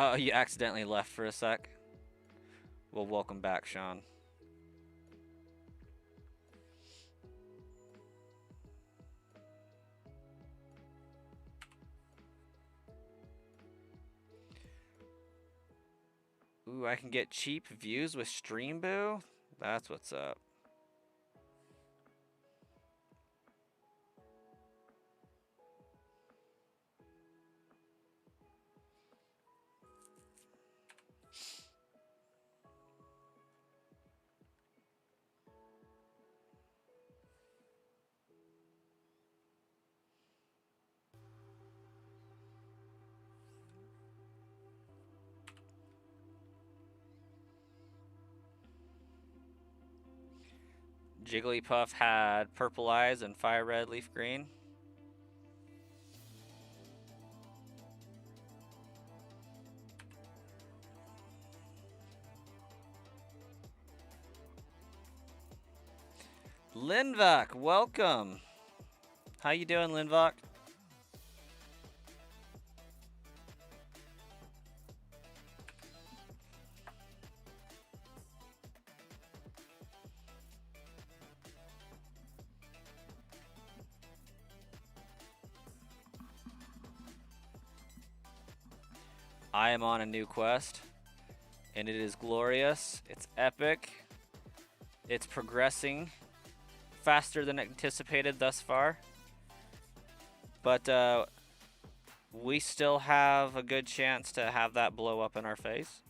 S1: Oh, you accidentally left for a sec. Well, welcome back, Sean. Ooh, I can get cheap views with Streamboo? That's what's up. Jigglypuff had purple eyes and fire red, leaf green. Linvok, welcome. How you doing, Linvok? I am on a new quest, and it is glorious. It's epic. It's progressing faster than anticipated thus far. But we still have a good chance to have that blow up in our face.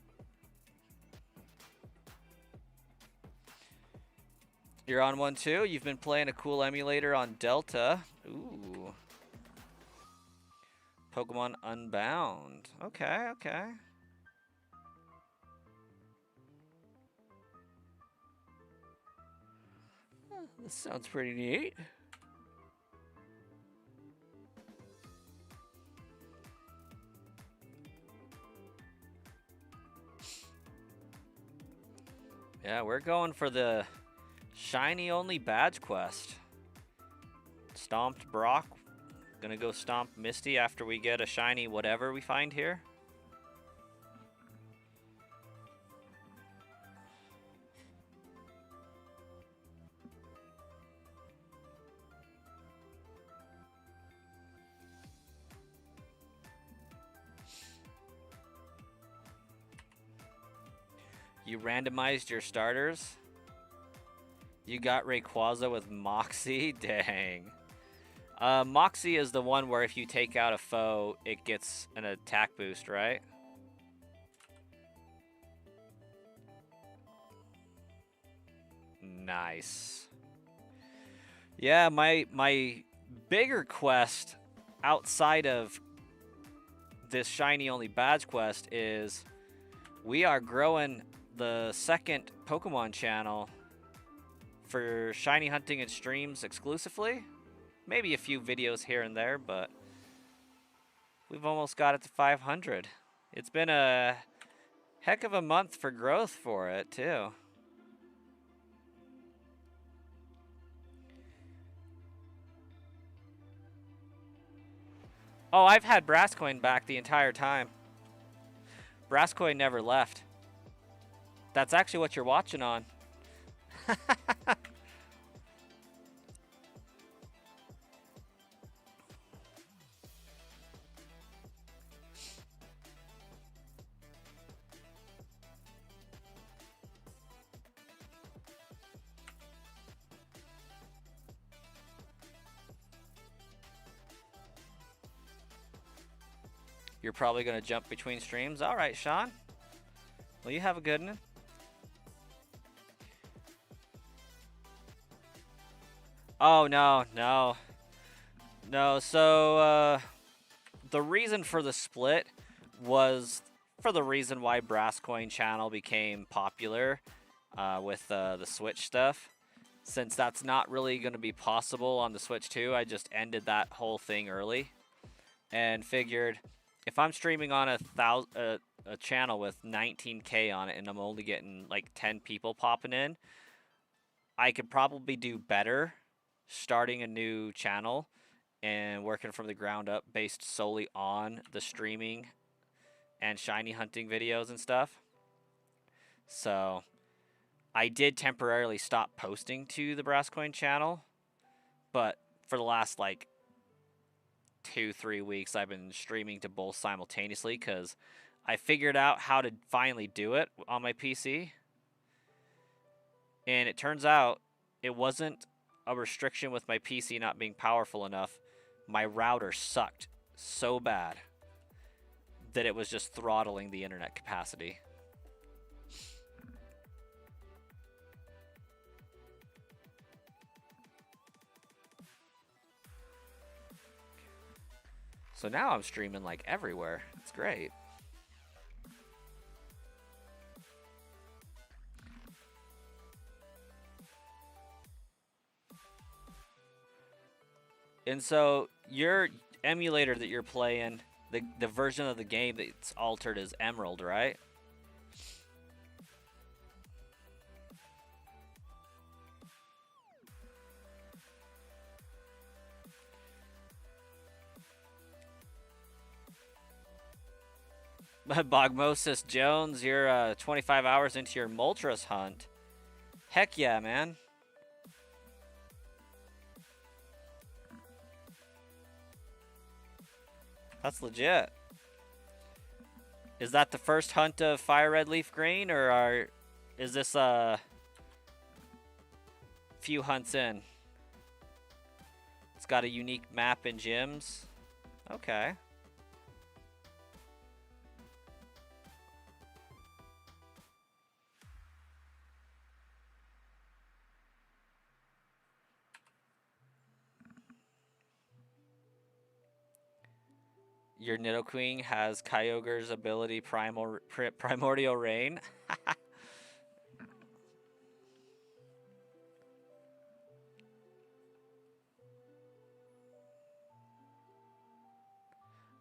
S1: You're on one too? You've been playing a cool emulator on Delta. Ooh. Pokemon Unbound. Okay, okay. This sounds pretty neat. Yeah, we're going for the shiny only badge quest. Stomped Brock. Gonna go stomp Misty after we get a shiny whatever we find here. You randomized your starters. You got Rayquaza with Moxie? Dang. Moxie is the one where if you take out a foe, it gets an attack boost, right? Nice. Yeah, my bigger quest outside of this shiny only badge quest is we are growing the second Pokemon channel for shiny hunting and streams exclusively. Maybe a few videos here and there, but we've almost got it to 500. It's been a heck of a month for growth for it, too. Oh, I've had Brasscoin back the entire time. Brasscoin never left. That's actually what you're watching on. You're probably going to jump between streams. All right, Sean. Well, you have a good one. Oh, no, no. No, so the reason for the split was for the reason why Brasscoin channel became popular with the Switch stuff. Since that's not really going to be possible on the Switch 2, I just ended that whole thing early and figured if I'm streaming on a channel with 19K on it and I'm only getting like 10 people popping in, I could probably do better starting a new channel and working from the ground up based solely on the streaming and shiny hunting videos and stuff. So I did temporarily stop posting to the Brasscoin channel, but for the last like 2-3 weeks I've been streaming to both simultaneously because I figured out how to finally do it on my PC. And it turns out it wasn't a restriction with my PC not being powerful enough. My router sucked so bad that it was just throttling the internet capacity. So now I'm streaming like everywhere. It's great. And so your emulator that you're playing, the version of the game that's altered is Emerald, right? Bogmosis Jones, you're 25 hours into your Moltres hunt. Heck yeah, man. That's legit. Is that the first hunt of fire red leaf green, or is this a few hunts in? It's got a unique map and gyms. Okay. Your Nidoqueen has Kyogre's ability Primordial Rain.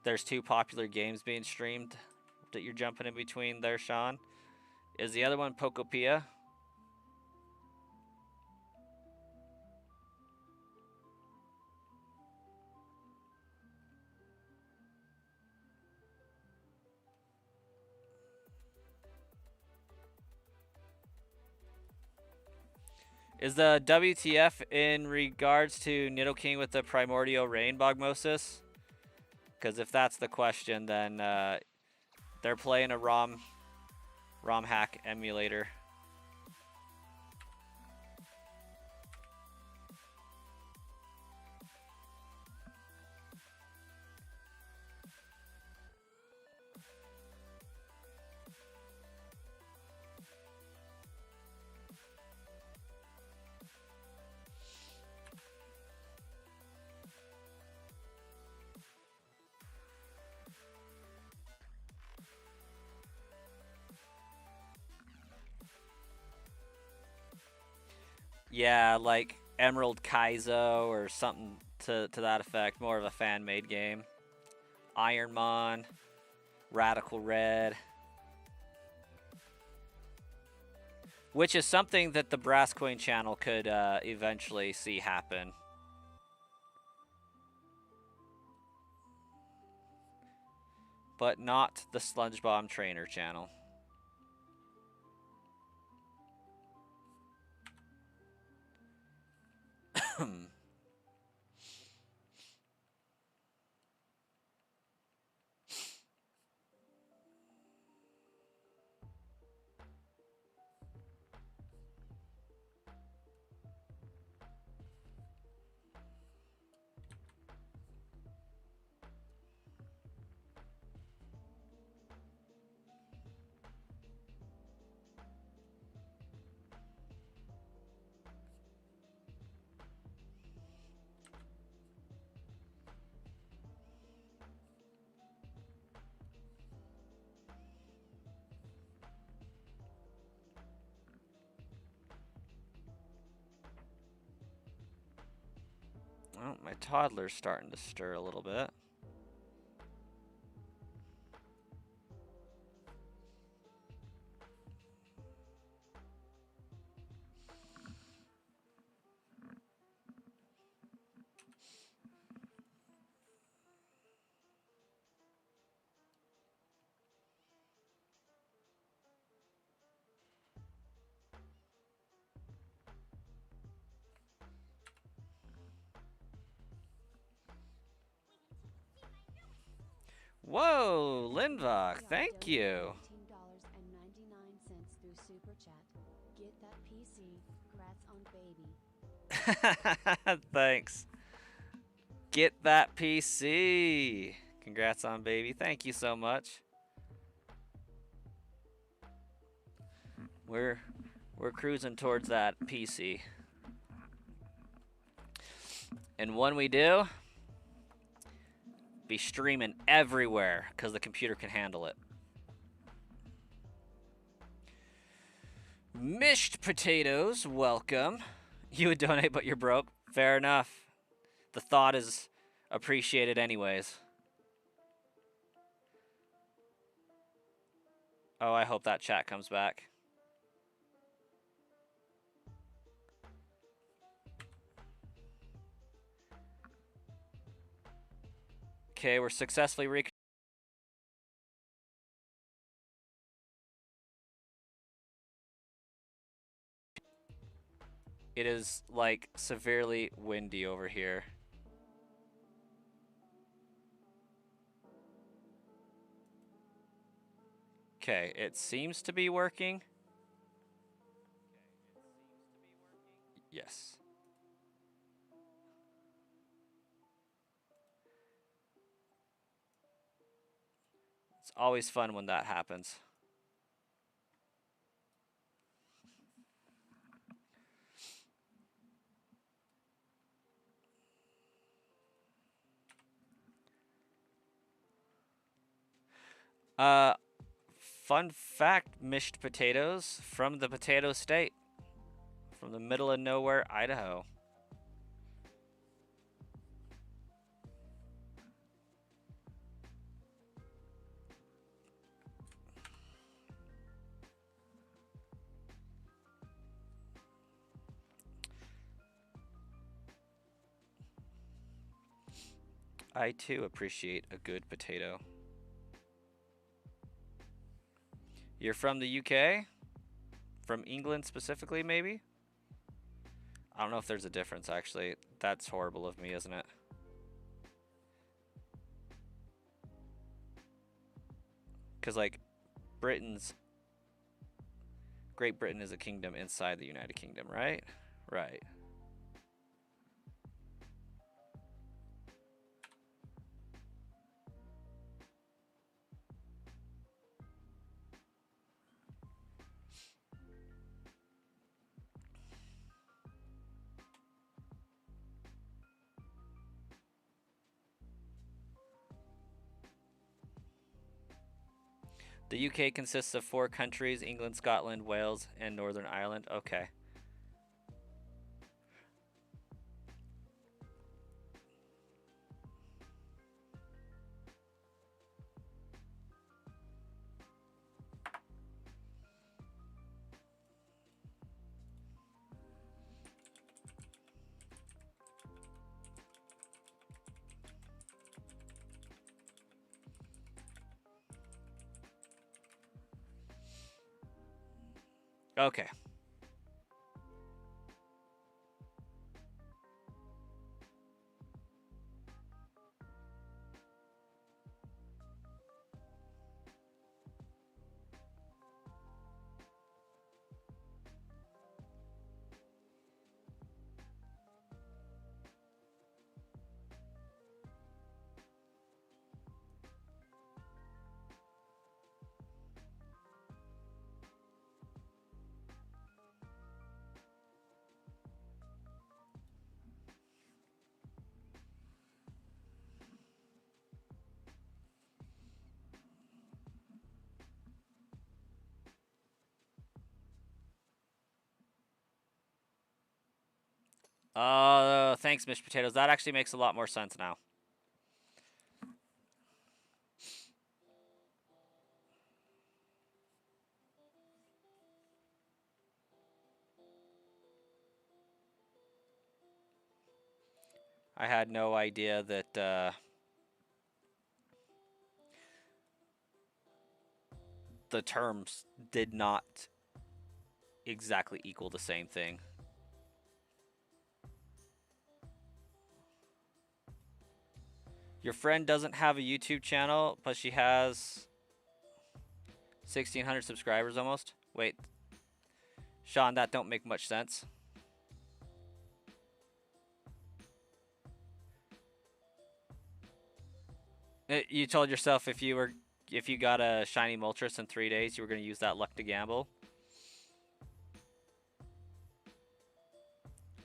S1: There's 2 popular games being streamed that you're jumping in between there, Sean. Is the other one Pokopia? Is the WTF in regards to Nidoking with the Primordial Rain, Bogmosis? Because if that's the question, then they're playing a ROM hack emulator. Yeah, like Emerald Kaizo or something to that effect. More of a fan-made game. Ironmon, Radical Red. Which is something that the Brass Coin channel could eventually see happen. But not the Sludge Bomb Trainer channel. Well, my toddler's starting to stir a little bit. Whoa, Lindvok, thank you. Thanks. Get that PC. Congrats on baby. Thank you so much. We're cruising towards that PC. And when we do, be streaming everywhere because the computer can handle it. Mished Potatoes, welcome. You would donate, but you're broke. Fair enough. The thought is appreciated anyways. Oh, I hope that chat comes back. Okay, we're successfully It is, like, severely windy over here. Okay, it seems to be working. Yes. It's always fun when that happens. Uh, Fun fact, mashed potatoes from the potato state, from the middle of nowhere, Idaho. I too appreciate a good potato. You're from the UK? From England specifically, maybe? I don't know if there's a difference, actually. That's horrible of me, isn't it? Because, like, Britain's... Great Britain is a kingdom inside the United Kingdom, right? Right. The UK consists of 4 countries: England, Scotland, Wales, and Northern Ireland. Okay. Okay. Thanks, Mish Potatoes. That actually makes a lot more sense now. I had no idea that the terms did not exactly equal the same thing. Your friend doesn't have a YouTube channel, but she has 1,600 subscribers almost. Wait, Sean, that don't make much sense. You told yourself if you got a shiny Moltres in 3 days, you were going to use that luck to gamble.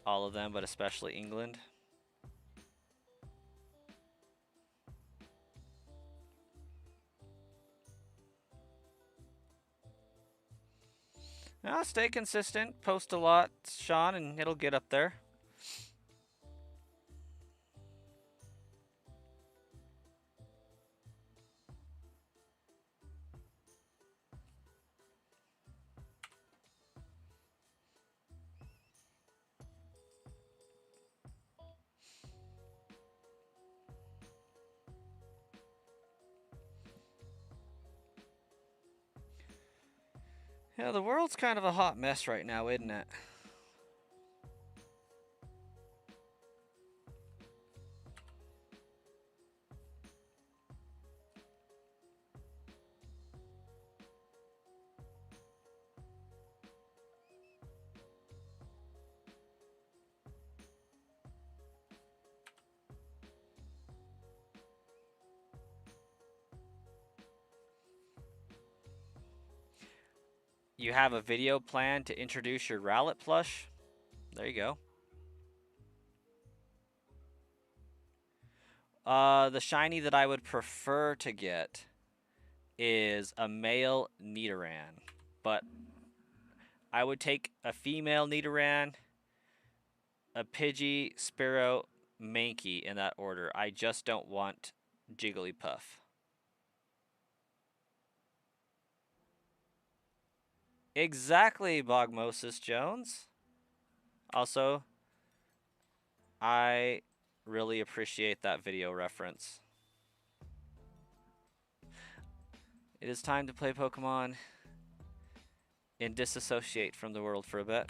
S1: All of them, but especially England. Now, stay consistent, post a lot, Sean, and it'll get up there. Yeah, the world's kind of a hot mess right now, isn't it? You have a video plan to introduce your Rowlet plush? There you go. The shiny that I would prefer to get is a male Nidoran, but I would take a female Nidoran, a Pidgey, Sparrow, Mankey in that order. I just don't want Jigglypuff. Exactly, Bogmosis Jones. Also, I really appreciate that video reference. It is time to play Pokemon and disassociate from the world for a bit.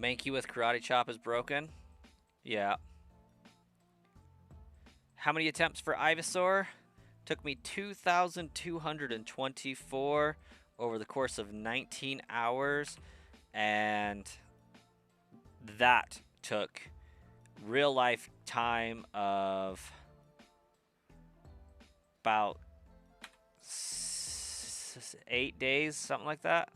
S1: Mankey with Karate Chop is broken. Yeah. How many attempts for Ivysaur? Took me 2,224 over the course of 19 hours. And that took real life time of about 8 days, something like that.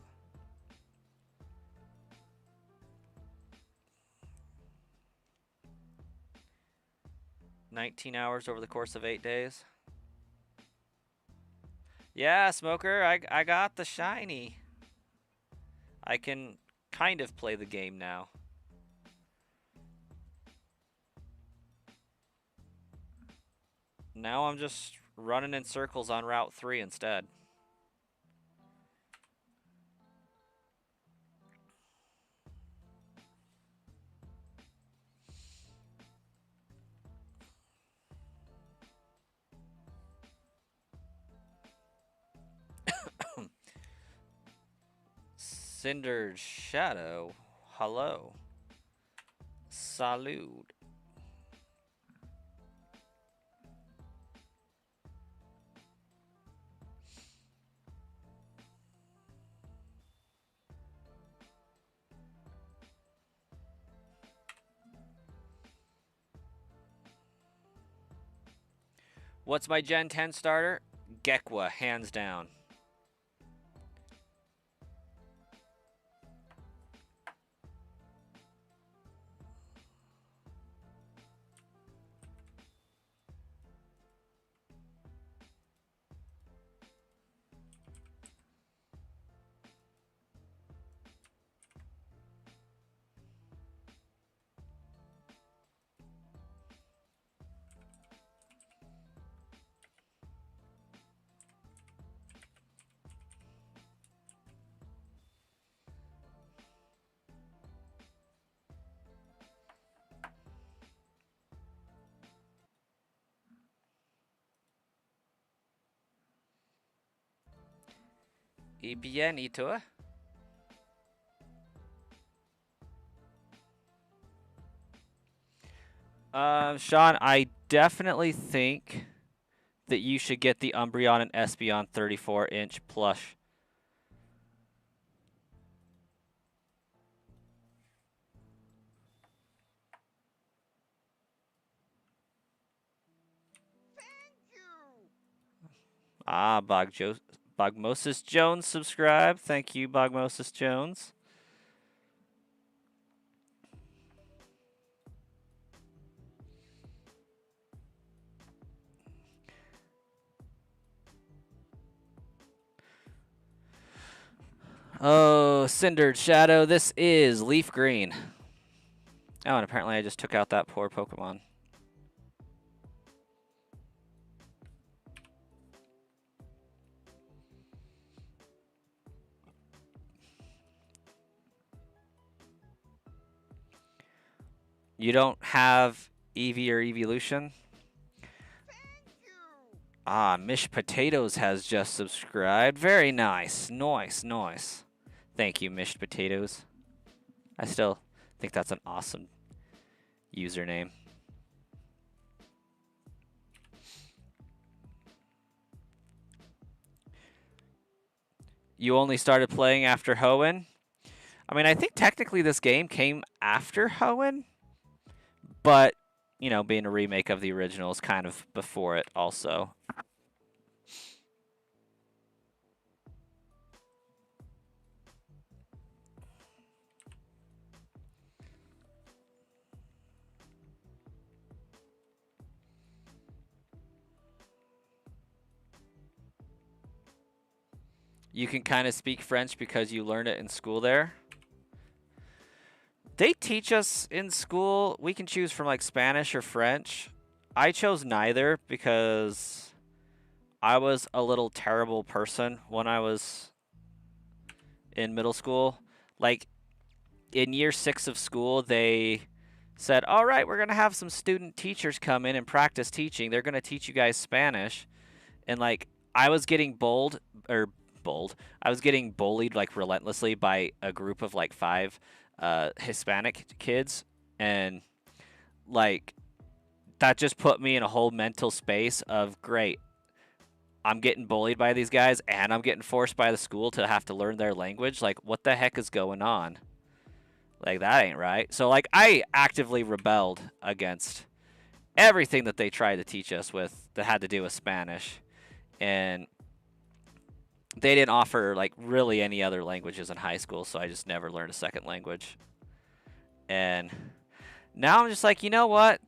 S1: $19 hours over the course of 8 days. Yeah, Smoker, I got the shiny. I can kind of play the game now. Now I'm just running in circles on Route 3 instead. Cinder's Shadow. Hello. Salud. What's my Gen 10 starter? Gekwa, hands down. Y bien, ¿y tú? Sean, I definitely think that you should get the Umbreon and Espeon 34-inch plush. Ah, Bogmosis Jones subscribe. Thank you, Bogmosis Jones. Oh, Cindered Shadow. This is Leaf Green. Oh, and apparently I just took out that poor Pokemon. You don't have Eevee or Evolution? Ah, Mish Potatoes has just subscribed. Very nice. Nice, nice. Thank you, Mish Potatoes. I still think that's an awesome username. You only started playing after Hoenn? I mean, I think technically this game came after Hoenn, but, you know, being a remake of the original is kind of before it also. You can kind of speak French because you learned it in school there. They teach us in school. We can choose from like Spanish or French. I chose neither because I was a little terrible person when I was in middle school. Like in year 6 of school, they said, all right, we're going to have some student teachers come in and practice teaching. They're going to teach you guys Spanish. And like I was getting I was getting bullied like relentlessly by a group of like 5 Hispanic kids, and like that just put me in a whole mental space of great. I'm getting bullied by these guys, and I'm getting forced by the school to have to learn their language. Like, what the heck is going on? Like, that ain't right. So, like, I actively rebelled against everything that they tried to teach us with that had to do with Spanish. And they didn't offer, like, really any other languages in high school, so I just never learned a second language. And now I'm just like, you know what?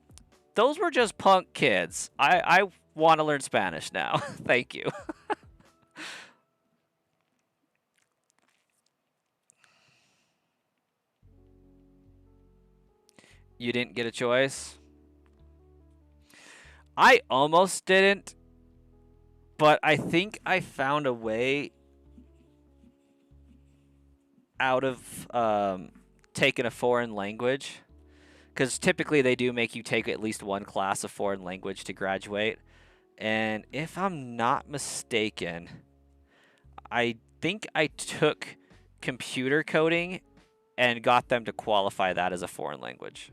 S1: Those were just punk kids. I want to learn Spanish now. Thank you. You didn't get a choice? I almost didn't, but I think I found a way out of taking a foreign language. Because typically they do make you take at least one class of foreign language to graduate. And if I'm not mistaken, I think I took computer coding and got them to qualify that as a foreign language.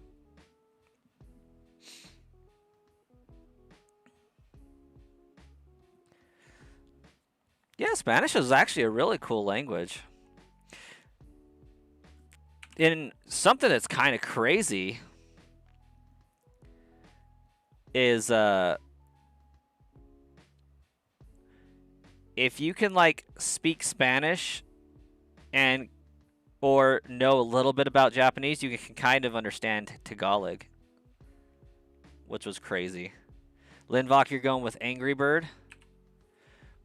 S1: Yeah, Spanish is actually a really cool language. And something that's kind of crazy is if you can like speak Spanish and or know a little bit about Japanese, you can kind of understand Tagalog, which was crazy. Linvok, you're going with Angry Bird.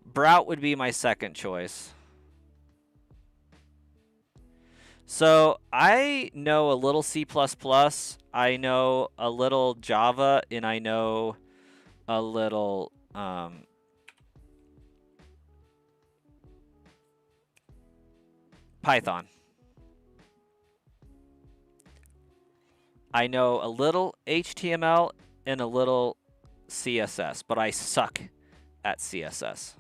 S1: Brout would be my second choice. So I know a little C++, I know a little Java, and I know a little Python. I know a little HTML and a little CSS, but I suck at CSS.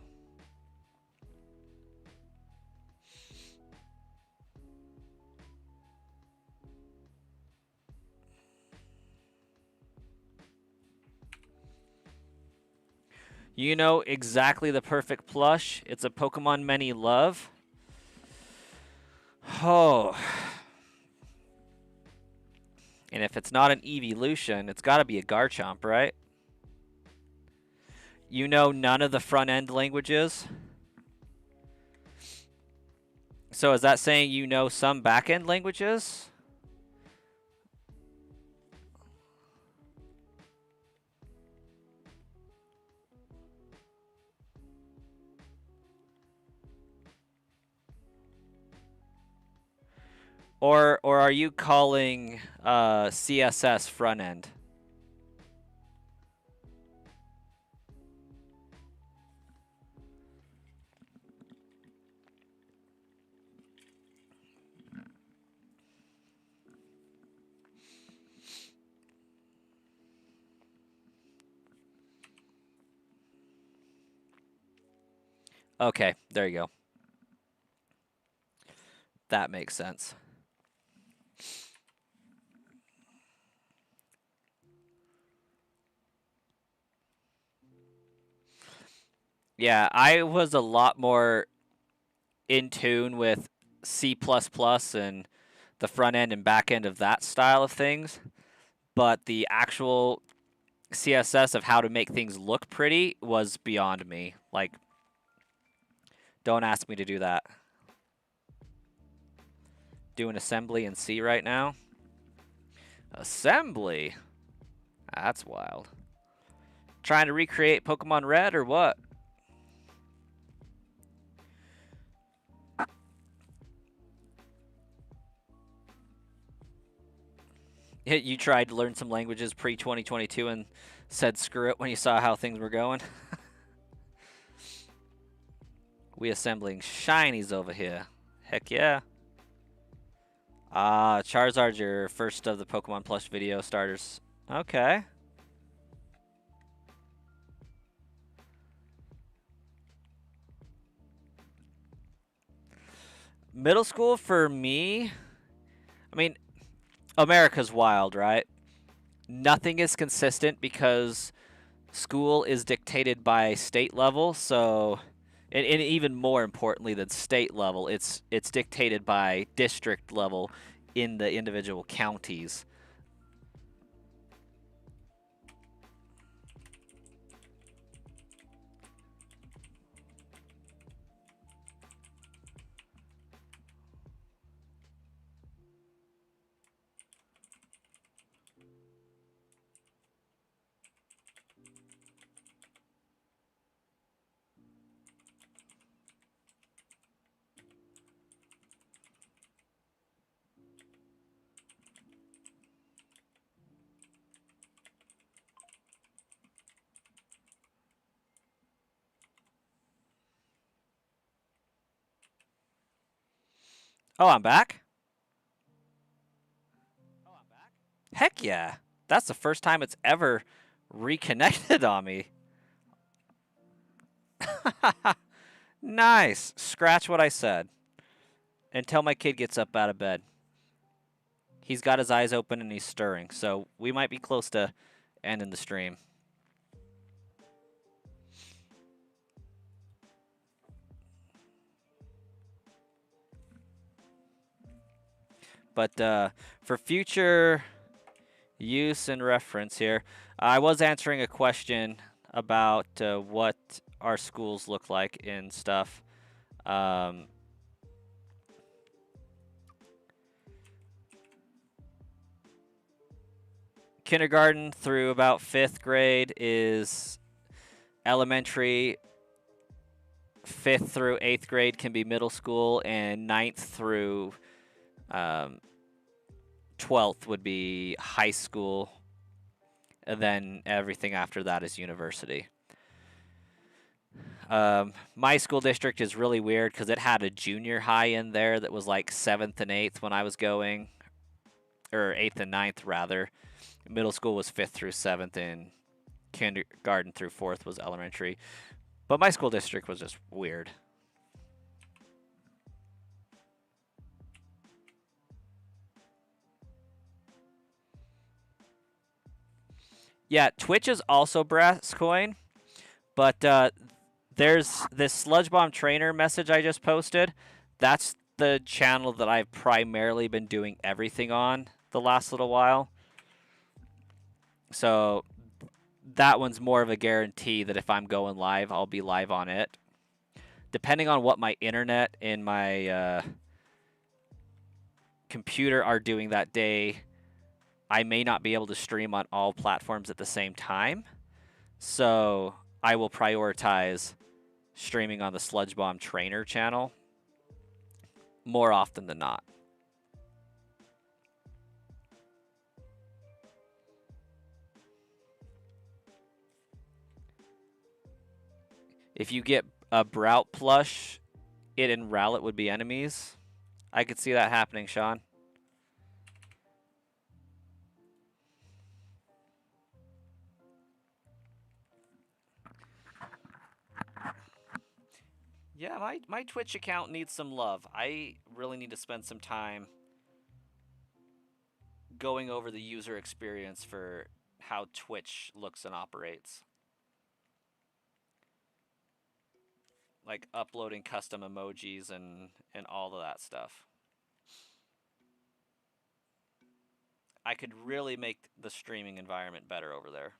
S1: You know exactly the perfect plush. It's a Pokemon many love. Oh. And if it's not an evolution, it's got to be a Garchomp, right? You know none of the front-end languages? So is that saying you know some back-end languages? Or are you calling CSS front-end? Okay, there you go. That makes sense. Yeah, I was a lot more in tune with C++ and the front end and back end of that style of things, but the actual CSS of how to make things look pretty was beyond me. Like, don't ask me to do that. Doing assembly in C right now. Assembly? That's wild. Trying to recreate Pokemon Red or what? You tried to learn some languages pre-2022 and said screw it when you saw how things were going? We assembling shinies over here. Heck yeah. Ah, Charizard's your first of the Pokemon Plus video starters. Okay. Middle school for me, I mean, America's wild, right? Nothing is consistent because school is dictated by state level, so and even more importantly than state level, it's dictated by district level in the individual counties. Oh, I'm back? Heck yeah. That's the first time it's ever reconnected on me. Nice. Scratch what I said. Until my kid gets up out of bed. He's got his eyes open and he's stirring, so we might be close to ending the stream. But for future use and reference here, I was answering a question about what our schools look like and stuff. Kindergarten through about 5th grade is elementary. 5th through 8th grade can be middle school, and 9th through 12th would be high school, and then everything after that is university. My school district is really weird because it had a junior high in there that was like 7th and 8th when I was going, or 8th and 9th rather. Middle school was 5th through 7th, and kindergarten through 4th was elementary. But my school district was just weird. Yeah, Twitch is also brass coin, but there's this Sludge Bomb Trainer message I just posted. That's the channel that I've primarily been doing everything on the last little while. So that one's more of a guarantee that if I'm going live, I'll be live on it. Depending on what my internet and my computer are doing that day, I may not be able to stream on all platforms at the same time. So I will prioritize streaming on the Sludge Bomb Trainer channel more often than not. If you get a Brout plush, it and Rowlet would be enemies. I could see that happening, Sean. Yeah, my Twitch account needs some love. I really need to spend some time going over the user experience for how Twitch looks and operates. like uploading custom emojis and all of that stuff. I could really make the streaming environment better over there.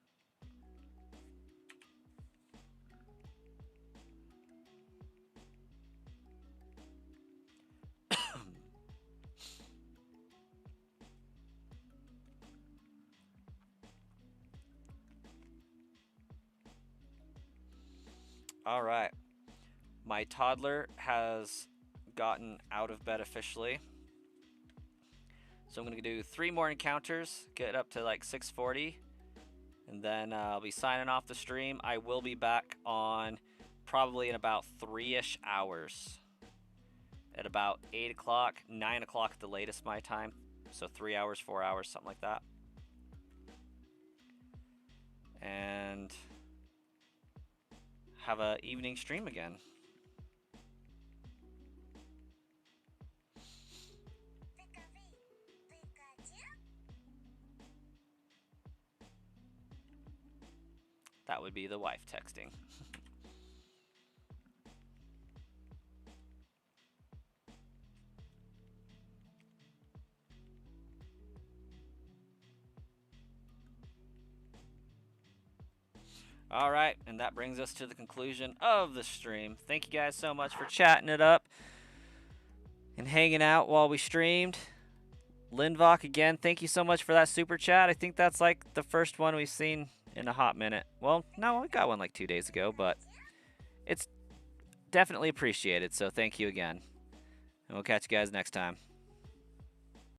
S1: All right. My toddler has gotten out of bed officially. So I'm going to do 3 more encounters, get up to like 640, and then I'll be signing off the stream. I will be back on probably in about 3-ish hours. At about 8 o'clock, 9 o'clock at the latest my time. So 3 hours, 4 hours, something like that. And have a evening stream again. That would be the wife texting. All right, and that brings us to the conclusion of the stream. Thank you guys so much for chatting it up and hanging out while we streamed. Lindvok, again, thank you so much for that super chat. I think that's like the first one we've seen in a hot minute. Well, no, we got one like 2 days ago, but it's definitely appreciated, so thank you again. And we'll catch you guys next time.